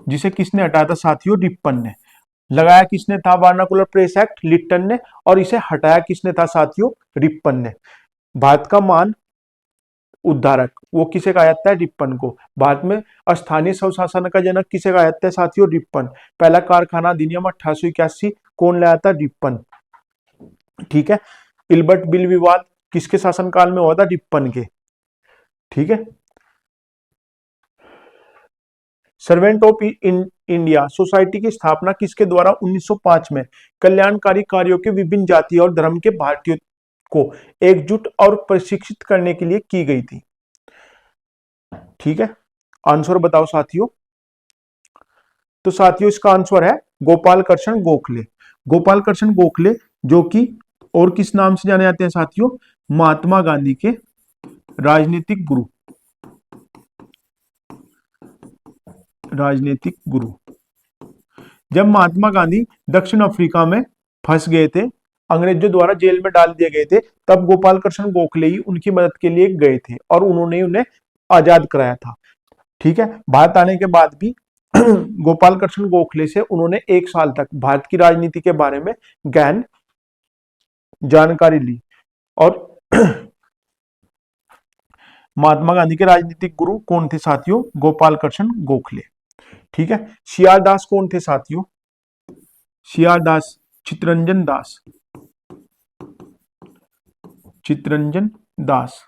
जिसे किसने हटाया था साथियों? रिप्पन ने। लगाया किसने था वर्नाकुलर प्रेस एक्ट? लिट्टन ने। और इसे हटाया किसने था साथियों? रिप्पन ने। भारत का मान उद्धारक वो किसे कहा जाता है? रिप्पन को। भारत में स्थानीय स्वशासन का जनक किसे कहा जाता है साथियों? रिप्पन। पहला कारखाना अधिनियम 1881 कौन लाया था? रिप्पन। ठीक है, इल्बर्ट बिल विवाद किसके शासनकाल में हुआ था? रिप्पन के। ठीक है, सर्वेंट ऑफ इंडिया सोसाइटी की स्थापना किसके द्वारा 1905 में कल्याणकारी कार्यों के विभिन्न जाति और धर्म के भारतीयों को एकजुट और प्रशिक्षित करने के लिए की गई थी? ठीक है, आंसर बताओ साथियों। तो साथियों इसका आंसर है गोपाल कृष्ण गोखले। गोपाल कृष्ण गोखले जो कि और किस नाम से जाने जाते हैं साथियों? महात्मा गांधी के राजनीतिक गुरु, राजनीतिक गुरु। जब महात्मा गांधी दक्षिण अफ्रीका में फंस गए थे, अंग्रेजों द्वारा जेल में डाल दिए गए थे, तब गोपाल कृष्ण गोखले ही उनकी मदद के लिए गए थे और उन्होंने उन्हें आजाद कराया था। ठीक है, भारत आने के बाद भी गोपाल कृष्ण गोखले से उन्होंने 1 साल तक भारत की राजनीति के बारे में गहन जानकारी ली। और महात्मा गांधी के राजनीतिक गुरु कौन थे साथियों? गोपाल कृष्ण गोखले। ठीक है, सीआर दास कौन थे साथियों? सीआर दास चित्तरंजन दास, चित्तरंजन दास।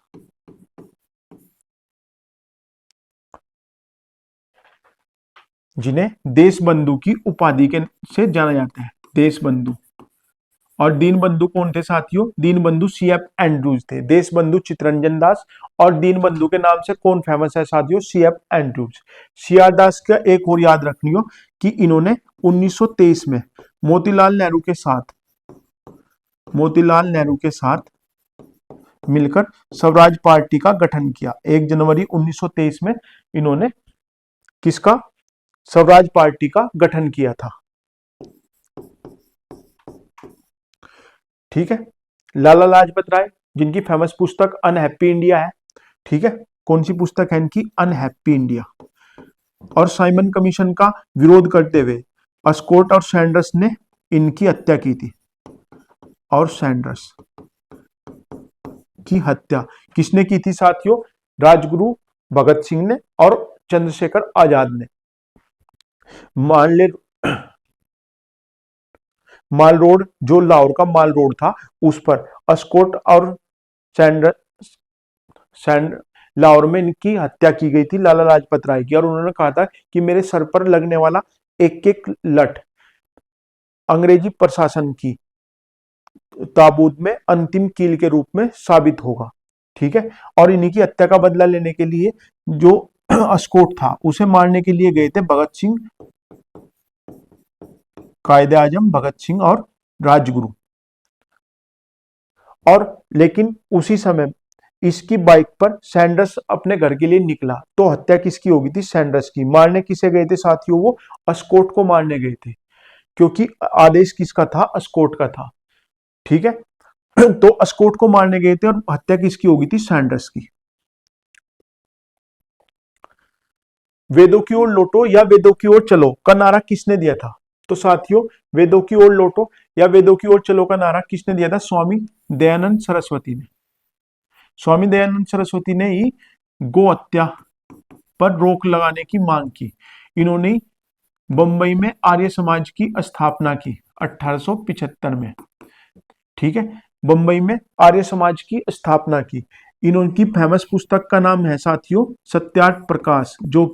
जिन्हें देश बंधु की उपाधि के से जाना जाता है, देश बंधु। और दीन बंधु कौन थे साथियों? दीन बंधु सीएफ एंड्रूज थे। देश बंधु चित्तरंजन दास और दीन बंधु के नाम से कौन फेमस है साथियों? CF Andrews. सीआर दास का एक और याद रखनियो कि इन्होंने 1923 में मोतीलाल नेहरू के साथ मिलकर स्वराज पार्टी का गठन किया। 1 जनवरी 1923 में इन्होंने किसका? स्वराज पार्टी का गठन किया था। ठीक है, लाला लाजपत राय, जिनकी फेमस पुस्तक अनहैप्पी इंडिया है। ठीक है, कौन सी पुस्तक है इनकी? Unhappy India. और साइमन कमीशन का विरोध करते हुए अस्कोट और सैंडर्स ने इनकी हत्या की थी। और सैंडर्स की हत्या किसने की थी साथियों? राजगुरु भगत सिंह ने और चंद्रशेखर आजाद ने। माल रोड, जो लाहौर का माल रोड था, उस पर अस्कोट और लाहौर में इनकी हत्या की गई थी लाला लाजपत राय की। और उन्होंने कहा था कि मेरे सर पर लगने वाला एक एक लठ अंग्रेजी प्रशासन की ताबूत में अंतिम कील के रूप में साबित होगा। ठीक है, और इन्हीं की हत्या का बदला लेने के लिए जो अस्कोट था उसे मारने के लिए गए थे भगत सिंह, कायदे आजम भगत सिंह और राजगुरु। और लेकिन उसी समय इसकी बाइक पर सैंडर्स अपने घर के लिए निकला, तो हत्या किसकी होगी थी? सैंडर्स की। मारने किसे गए थे साथियों? वो अस्कोट को मारने गए थे, क्योंकि आदेश किसका था? अस्कोट का था। ठीक है, तो अस्कोट को मारने गए थे और हत्या किसकी होगी थी? सैंडर्स की। वेदों की ओर लौटो या वेदों की ओर चलो का नारा किसने दिया था? तो साथियों, वेदों की ओर लौटो या वेदों की ओर चलो का नारा किसने दिया था? स्वामी दयानंद सरस्वती ने। स्वामी दयानंद सरस्वती ने ही गो हत्या पर रोक लगाने की मांग की। इन्होंने बंबई में आर्य समाज की स्थापना की 1875 में। ठीक है, बंबई में आर्य समाज की स्थापना की। इनकी फेमस पुस्तक का नाम है साथियों सत्यार्थ प्रकाश, जो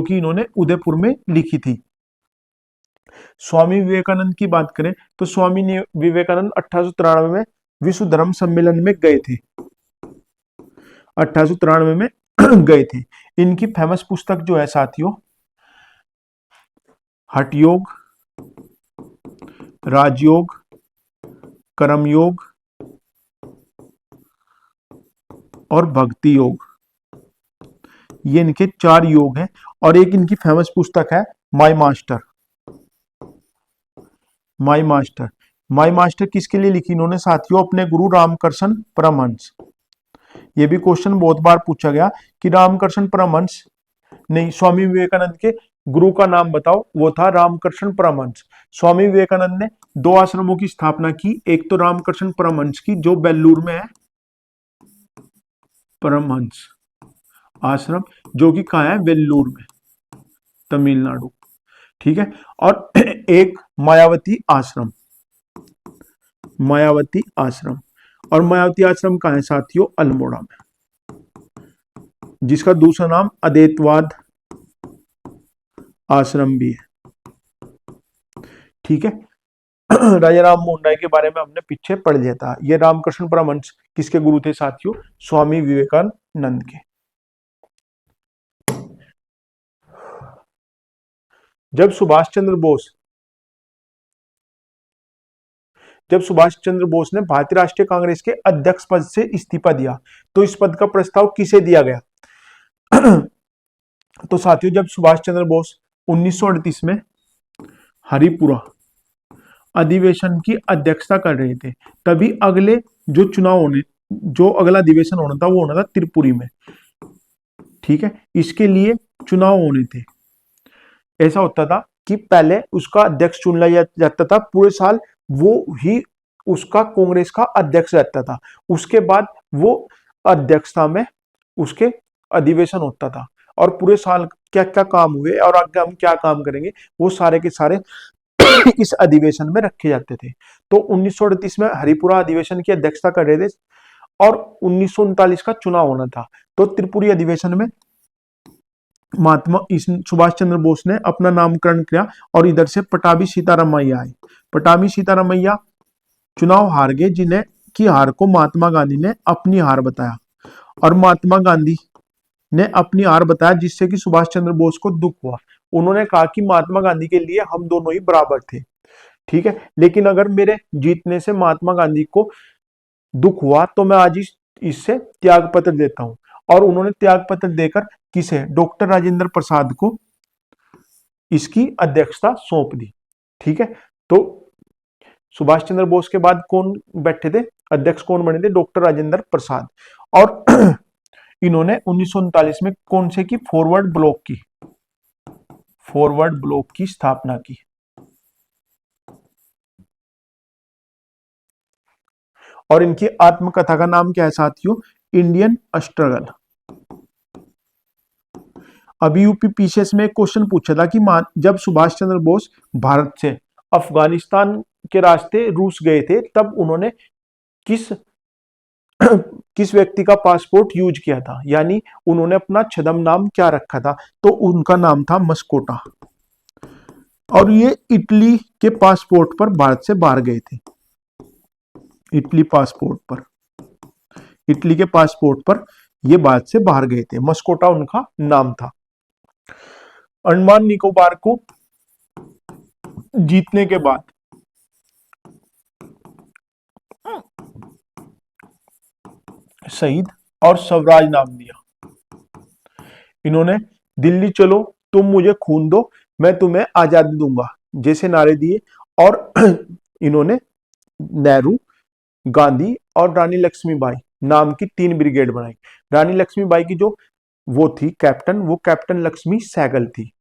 कि इन्होंने उदयपुर में लिखी थी। स्वामी विवेकानंद की बात करें तो स्वामी विवेकानंद 1893 में विश्व धर्म सम्मेलन में गए थे। 1893 में गए थे। इनकी फेमस पुस्तक जो है साथियों हठ योग, राजयोग, कर्मयोग और भक्ति योग, ये इनके 4 योग हैं। और एक इनकी फेमस पुस्तक है my master. My master, my master किसके लिए लिखी इन्होंने साथियों? अपने गुरु रामकृष्ण परमहंस। ये भी क्वेश्चन बहुत बार पूछा गया कि रामकृष्ण परमहंस नहीं, स्वामी विवेकानंद के गुरु का नाम बताओ। वो था रामकृष्ण परमहंस। स्वामी विवेकानंद ने 2 आश्रमों की स्थापना की। एक तो रामकृष्ण परमहंस की जो बेल्लूर में है, परमहंस आश्रम, जो कि कहाँ है? वेल्लूर में, तमिलनाडु। ठीक है, और एक मायावती आश्रम, मायावती आश्रम। और मायावती आश्रम कहाँ है साथियों? अल्मोड़ा में, जिसका दूसरा नाम अद्वैतवाद आश्रम भी है। ठीक है, राजा राम मोहन राय के बारे में हमने पीछे पढ़ लिया था। ये रामकृष्ण परमहंस किसके गुरु थे साथियों? स्वामी विवेकानंद के। जब सुभाष चंद्र बोस जब सुभाष चंद्र बोस ने भारतीय राष्ट्रीय कांग्रेस के अध्यक्ष पद से इस्तीफा दिया तो इस पद का प्रस्ताव किसे दिया गया? तो साथियों, जब सुभाष चंद्र बोस 1938 में हरिपुरा अधिवेशन की अध्यक्षता कर रहे थे, तभी अगले जो अगला अधिवेशन होना था वो होना था त्रिपुरी में। ठीक है, इसके लिए चुनाव होने थे। ऐसा होता था कि पहले उसका अध्यक्ष चुन लिया जाता था, पूरे साल वो ही उसका कांग्रेस का अध्यक्ष रहता था। उसके बाद वो अध्यक्षता में उसके अधिवेशन होता था और पूरे साल क्या क्या काम हुए और आगे हम क्या काम करेंगे वो सारे के सारे इस अधिवेशन में रखे जाते थे। तो 1938 में हरिपुरा अधिवेशन की अध्यक्षता कर रहे थे और 1939 का चुनाव होना था। तो त्रिपुरी अधिवेशन में सुभाष चंद्र बोस ने अपना नामकरण किया और इधर से पटाभी सीतारामैया आए। पटाभी सीतारामैया चुनाव हार गए, जिन्हें की हार को महात्मा गांधी ने अपनी हार बताया और महात्मा गांधी ने अपनी हार बताया, जिससे कि सुभाष चंद्र बोस को दुख हुआ। उन्होंने कहा कि महात्मा गांधी के लिए हम दोनों ही बराबर थे। ठीक है, लेकिन अगर मेरे जीतने से महात्मा गांधी को दुख हुआ तो मैं आज इससे त्याग पत्र देता हूं। और उन्होंने त्याग पत्र देकर किसे? डॉक्टर राजेंद्र प्रसाद को इसकी अध्यक्षता सौंप दी। ठीक है, तो सुभाष चंद्र बोस के बाद कौन बैठे थे? अध्यक्ष कौन बने थे? डॉक्टर राजेंद्र प्रसाद। और इन्होंने 1939 में कौन से की? फॉरवर्ड ब्लॉक की स्थापना की। और इनकी आत्मकथा का नाम क्या है साथियों? Indian struggle. अभी यूपीपीसीएस में एक क्वेश्चन पूछा था कि जब सुभाष चंद्र बोस भारत से अफगानिस्तान के रास्ते रूस गए थे, तब उन्होंने किस व्यक्ति का पासपोर्ट यूज किया था, यानी उन्होंने अपना छद्म नाम क्या रखा था? तो उनका नाम था मस्कोटा। और ये इटली के पासपोर्ट पर भारत से बाहर गए थे। इटली के पासपोर्ट पर ये भारत से बाहर गए थे। मस्कोटा उनका नाम था। अंडमान निकोबार को जीतने के बाद शहीद और स्वराज नाम दिया। इन्होंने दिल्ली चलो, तुम मुझे खून दो, मैं तुम्हें आजादी दूंगा जैसे नारे दिए। और इन्होंने नेहरू, गांधी और रानी लक्ष्मीबाई नाम की 3 ब्रिगेड बनाई। रानी लक्ष्मीबाई की जो वो थी कैप्टन, वो कैप्टन लक्ष्मी सहगल थी।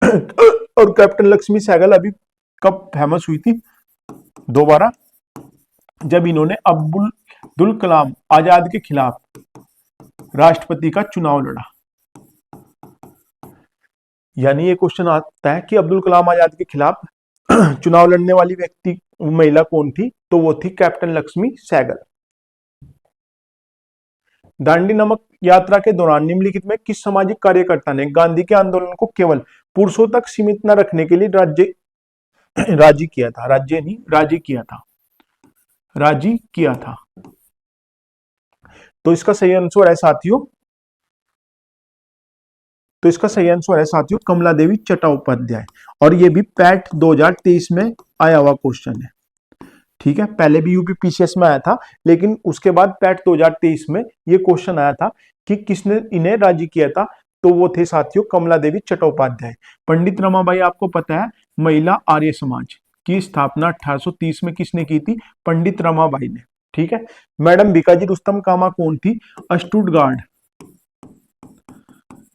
और कैप्टन लक्ष्मी सहगल अभी कब फेमस हुई थी दोबारा? जब इन्होंने अब्दुल कलाम आजाद के खिलाफ राष्ट्रपति का चुनाव लड़ा। यानी ये क्वेश्चन आता है कि अब्दुल कलाम आजाद के खिलाफ चुनाव लड़ने वाली महिला कौन थी? तो वो थी कैप्टन लक्ष्मी सहगल। दांडी नमक यात्रा के दौरान निम्नलिखित में किस सामाजिक कार्यकर्ता ने गांधी के आंदोलन को केवल पुरुषों तक सीमित न रखने के लिए राजी किया था? तो इसका सही आंसर है साथियों कमला देवी चट्टोपाध्याय। और ये भी पैट 2023 में आया हुआ क्वेश्चन है। ठीक है, पहले भी यूपीपीसीएस में आया था, लेकिन उसके बाद पैट 2023 में ये क्वेश्चन आया था कि किसने इन्हें राजी किया था? तो वो थे साथियों कमला देवी चट्टोपाध्याय। पंडित रमाबाई आपको पता है, महिला आर्य समाज की स्थापना 1830 में किसने की थी? पंडित रमाबाई ने। ठीक है, मैडम भिकाजी रुस्तम कामा कौन थी? स्टुटगार्ट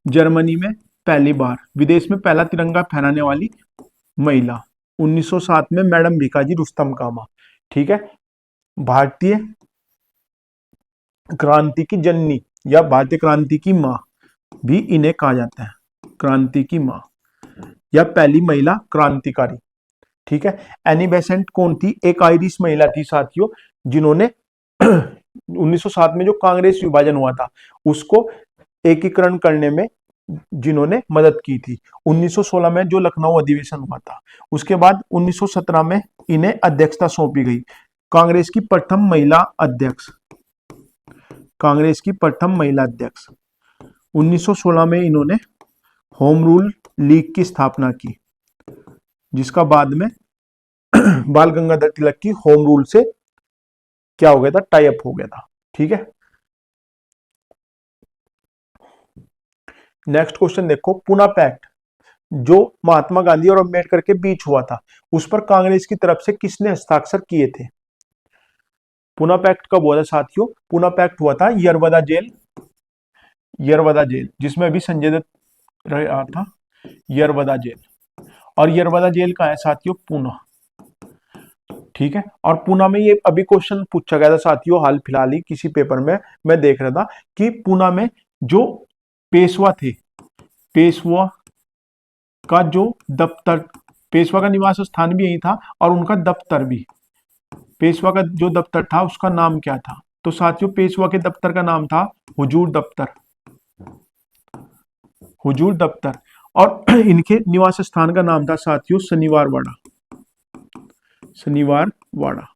जर्मनी में पहली बार विदेश में पहला तिरंगा फहराने वाली महिला 1907 में मैडम भिकाजी रुस्तम कामा। ठीक है, भारतीय क्रांति की जननी या भारतीय क्रांति की मां भी इन्हें कहा जाता है, क्रांति की मां या पहली महिला क्रांतिकारी। ठीक है, एनी बेसेंट कौन थी? एक आयरिश महिला थी साथियों, जिन्होंने 1907 में जो कांग्रेस विभाजन हुआ था उसको एकीकरण करने में जिन्होंने मदद की थी। 1916 में जो लखनऊ अधिवेशन हुआ था, उसके बाद 1917 में इन्हें अध्यक्षता सौंपी गई। कांग्रेस की प्रथम महिला अध्यक्ष 1916 में इन्होंने होम रूल लीग की स्थापना की, जिसका बाद में बाल गंगाधर तिलक की होम रूल से क्या हो गया था, टाई अप हो गया था। ठीक है, नेक्स्ट क्वेश्चन देखो, पूना पैक्ट जो महात्मा गांधी और अम्बेडकर के बीच हुआ था, उस पर कांग्रेस की तरफ से किसने हस्ताक्षर किए थे? पूना पैक्ट कब हुआ था साथियों? पूना पैक्ट हुआ था यरवदा जेल, यरवदा जेल जिसमें अभी संजय दत्त रहा था, यरवदा जेल। और यरवदा जेल का है साथियों पूना। ठीक है, और पूना में ये अभी क्वेश्चन पूछा गया था साथियों, हाल फिलहाल ही किसी पेपर में मैं देख रहा था कि पूना में जो पेशवा थे, पेशवा का जो दफ्तर, पेशवा का निवास स्थान भी यही था और उनका दफ्तर भी, पेशवा का जो दफ्तर था उसका नाम क्या था? तो साथियों पेशवा के दफ्तर का नाम था हुजूर दफ्तर, हुजूर दफ्तर। और इनके निवास स्थान का नाम था साथियों शनिवार वाड़ा, शनिवार वाड़ा।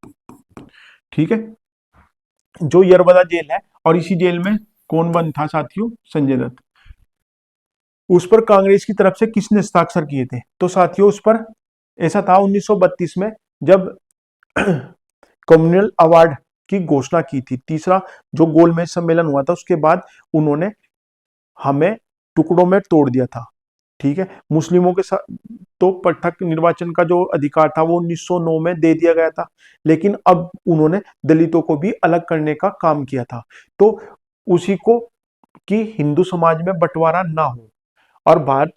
ठीक है, जो यरवदा जेल है, और इसी जेल में कौन बंद था साथियों? संजय दत्त। उस पर कांग्रेस की तरफ से किसने हस्ताक्षर किए थे? तो साथियों उस पर ऐसा था 1932 में जब कम्युनल अवार्ड की घोषणा की थी, तीसरा जो गोलमेज सम्मेलन हुआ था उसके बाद उन्होंने हमें टुकड़ों में तोड़ दिया था। ठीक है, मुस्लिमों के साथ तो पृथक निर्वाचन का जो अधिकार था वो 1909 में दे दिया गया था, लेकिन अब उन्होंने दलितों को भी अलग करने का काम किया था। तो उसी को कि हिंदू समाज में बंटवारा ना हो और भारत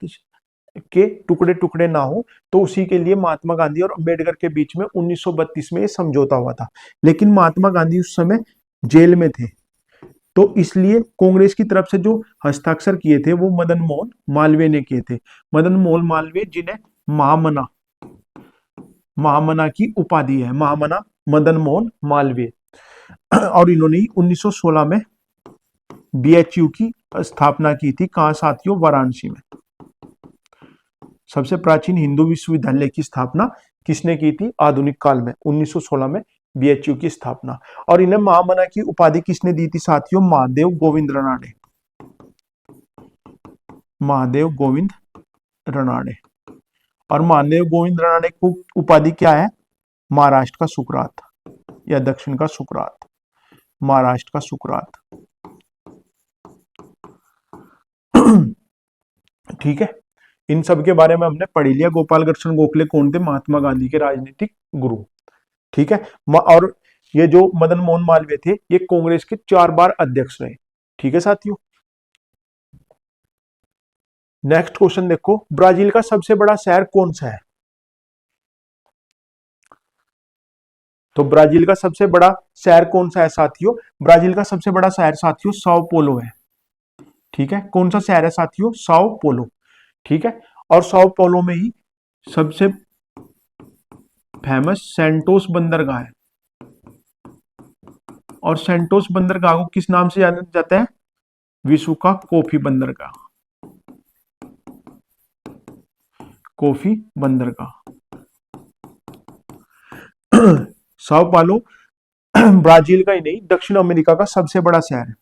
के टुकड़े टुकड़े ना हो, तो उसी के लिए महात्मा गांधी और अंबेडकर के बीच में 1932 में ये समझौता हुआ था। लेकिन महात्मा गांधी उस समय जेल में थे, तो इसलिए कांग्रेस की तरफ से जो हस्ताक्षर किए थे वो मदन मोहन मालवीय ने किए थे। मदन मोहन मालवीय जिन्हें महामना, महामना की उपाधि है, महामना मदन मोहन मालवीय। और इन्होंने 1916 में बीएचयू की स्थापना की थी, कहां साथियों? वाराणसी में। सबसे प्राचीन हिंदू विश्वविद्यालय की स्थापना किसने की थी आधुनिक काल में? 1916 में बीएचयू की स्थापना। और इन्हें महामना की उपाधि किसने दी थी साथियों? महादेव गोविंद रानड़े, महादेव गोविंद रानड़े। और महादेव गोविंद रानड़े को उपाधि क्या है? महाराष्ट्र का सुकरात या दक्षिण का सुकरात, महाराष्ट्र का सुकरात। ठीक है, इन सब के बारे में हमने पढ़ लिया। गोपाल कृष्ण गोखले कौन थे? महात्मा गांधी के राजनीतिक गुरु। ठीक है, और ये जो मदन मोहन मालवीय थे ये कांग्रेस के 4 बार अध्यक्ष रहे। ठीक है साथियों, नेक्स्ट क्वेश्चन देखो, ब्राजील का सबसे बड़ा शहर कौन सा है? तो ब्राजील का सबसे बड़ा शहर कौन सा है साथियों? ब्राजील का सबसे बड़ा शहर साथियों साओ पोलो है। ठीक है, कौन सा शहर है साथियों? Sao Paulo. ठीक है, और साओ पोलो में ही सबसे फेमस सेंटोस बंदरगाह है, और सेंटोस बंदरगाह को किस नाम से जाना जाता है? विश्व का कॉफी बंदरगाह, कॉफी बंदरगाह। साओ पालो ब्राजील का ही नहीं दक्षिण अमेरिका का सबसे बड़ा शहर है,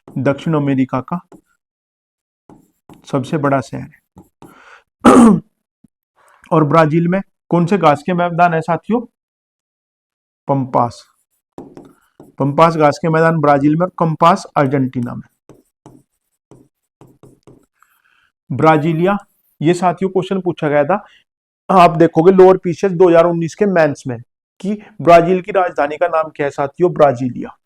दक्षिण अमेरिका का सबसे बड़ा शहर है। और ब्राजील में कौन से घास के मैदान है साथियों? पंपास, पंपास घास के मैदान ब्राजील में और कंपास अर्जेंटीना में। ब्राजीलिया, ये साथियों क्वेश्चन पूछा गया था, आप देखोगे लोअर पीसीएस 2019 के मेंस में कि ब्राजील की राजधानी का नाम क्या है साथियों? ब्राजीलिया।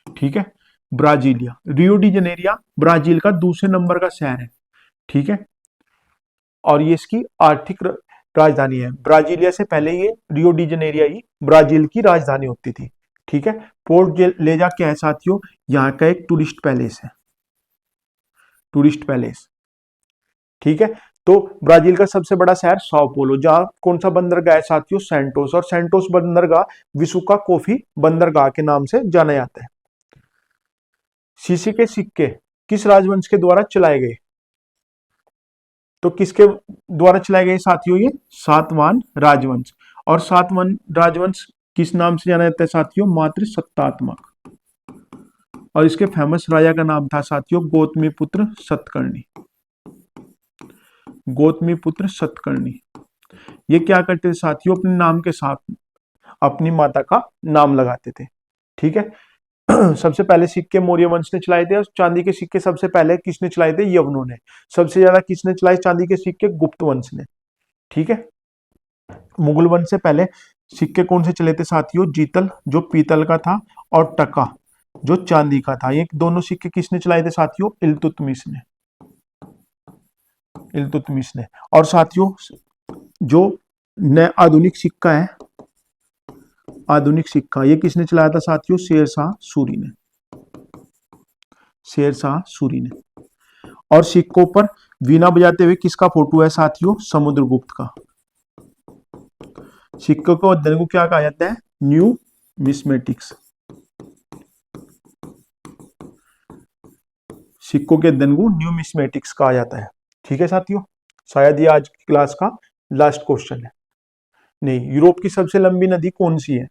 ठीक है, ब्राजीलिया। रियो डी जनेरिया ब्राजील का दूसरे नंबर का शहर है। ठीक है, और ये इसकी आर्थिक राजधानी है। ब्राजीलिया से पहले ये रियो डी जनेरिया ही ब्राजील की राजधानी होती थी। ठीक है, पोर्ट लेजा क्या है साथियों? यहाँ का एक टूरिस्ट पैलेस है, टूरिस्ट पैलेस। ठीक है, तो ब्राजील का सबसे बड़ा शहर साओ पोलो, जहां कौन सा बंदरगाह है साथियों? सेंटोस। और सेंटोस बंदरगाह विश्व का कॉफी बंदरगाह के नाम से जाना जाता है। सीसी के सिक्के किस राजवंश के द्वारा चलाए गए? तो किसके द्वारा चलाए गए साथियों? ये सातवाहन राजवंश। और सातवाहन राजवंश किस नाम से जाना जाता है साथियों? मातृसत्तात्मक। और इसके फेमस राजा का नाम था साथियों गौतमीपुत्र सतकर्णी, गौतमीपुत्र सतकर्णी। ये क्या करते थे साथियों, अपने नाम के साथ अपनी माता का नाम लगाते थे। ठीक है। सबसे पहले सिक्के मौर्य वंश ने चलाए थे, और चांदी के सिक्के सबसे पहले किसने चलाए थे, यवनों ने। सबसे ज्यादा किसने चलाए चांदी के सिक्के, गुप्त वंश ने। ठीक है। मुगल वंश से पहले सिक्के कौन से चले थे साथियों, जीतल जो पीतल का था, और टका जो चांदी का था। ये दोनों सिक्के किसने चलाए थे साथियों, इल्तुतमिश ने। इल्तुतमिश ने। और साथियों जो नया आधुनिक सिक्का है, आधुनिक सिक्का ये किसने चलाया था साथियों, शेरशाह सूरी ने। शेरशाह सूरी ने। और सिक्कों पर वीणा बजाते हुए किसका फोटो है साथियों, समुद्रगुप्त का। सिक्कों को अध्ययन को क्या कहा जाता है, न्यूमिस्मेटिक्स। सिक्कों के अध्ययन को न्यूमिस्मेटिक्स कहा जाता है। ठीक है साथियों, शायद ये आज की क्लास का लास्ट क्वेश्चन है। नहीं, यूरोप की सबसे लंबी नदी कौन सी है,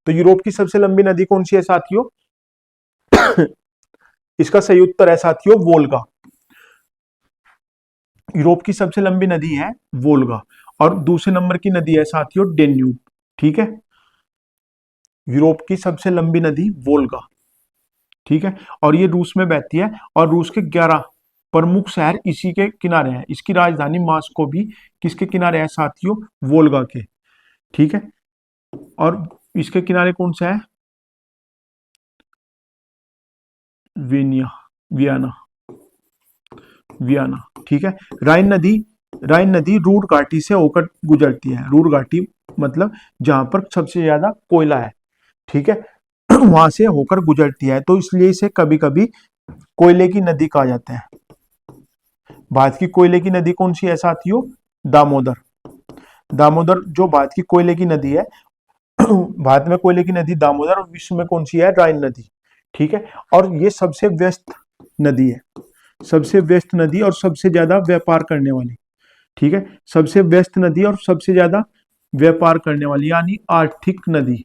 तो यूरोप की सबसे लंबी नदी कौन सी है साथियों, इसका सही उत्तर है साथियों वोल्गा। यूरोप की सबसे लंबी नदी है वोल्गा, और दूसरे नंबर की नदी है साथियों डेन्यूब। ठीक है। यूरोप की सबसे लंबी नदी वोल्गा। ठीक है। और ये रूस में बहती है, और रूस के 11 प्रमुख शहर इसी के किनारे हैं। इसकी राजधानी मास्को भी किसके किनारे है साथियों, वोल्गा के। ठीक है। और इसके किनारे कौन सा है, वियना। वियना। ठीक है। राइन नदी रूर घाटी से होकर गुजरती है। रूर घाटी मतलब जहां पर सबसे ज्यादा कोयला है। ठीक है। वहां से होकर गुजरती है, तो इसलिए इसे कभी कभी कोयले की नदी कहा जाता है। भारत की कोयले की नदी कौन सी है साथियों, दामोदर। दामोदर जो भारत की कोयले की नदी है, भारत में कोयले की नदी दामोदर, और विश्व में कौन सी है, राइन नदी। ठीक है। और ये सबसे व्यस्त नदी है, सबसे व्यस्त नदी और सबसे ज्यादा व्यापार करने वाली। ठीक है। सबसे व्यस्त नदी और सबसे ज्यादा व्यापार करने वाली यानी आर्थिक नदी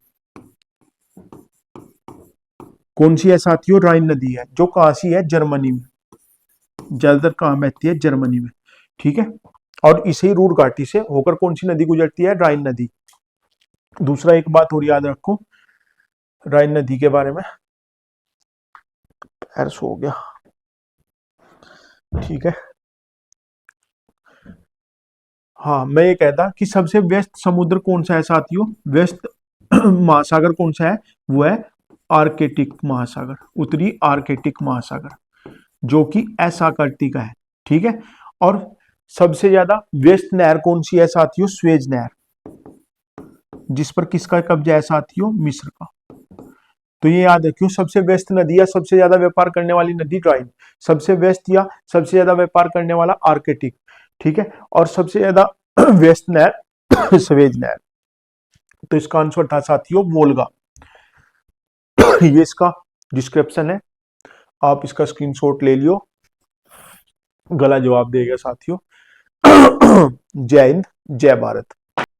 कौन सी है साथियों, राइन नदी है, जो कहां सी है, जर्मनी में। ज्यादातर कहां बहती है, जर्मनी में। ठीक है। और इसे रूर घाटी से होकर कौन सी नदी गुजरती है, राइन नदी। दूसरा एक बात और याद रखो राइन नदी के बारे में, एर्स हो गया। ठीक है। हाँ, मैं ये कहता कि सबसे व्यस्त समुद्र कौन सा है साथियों, व्यस्त महासागर कौन सा है, वो है आर्कटिक महासागर, उत्तरी आर्कटिक महासागर, जो कि असाकर्टी का है। ठीक है। और सबसे ज्यादा व्यस्त नहर कौन सी है साथियों, स्वेज नहर, जिस पर किसका कब्जा है साथियों, मिस्र का। तो ये याद रखियो, सबसे व्यस्त नदी या सबसे ज्यादा व्यापार करने वाली नदी राइन, सबसे व्यस्त या सबसे ज्यादा व्यापार करने वाला आर्कटिक। ठीक है। और सबसे ज्यादा व्यस्त नहर स्वेज नहर। तो इसका आंसर था साथियों वोल्गा। ये इसका डिस्क्रिप्शन है, आप इसका स्क्रीनशॉट ले लियो। गला जवाब देगा साथियों। जय हिंद, जय भारत।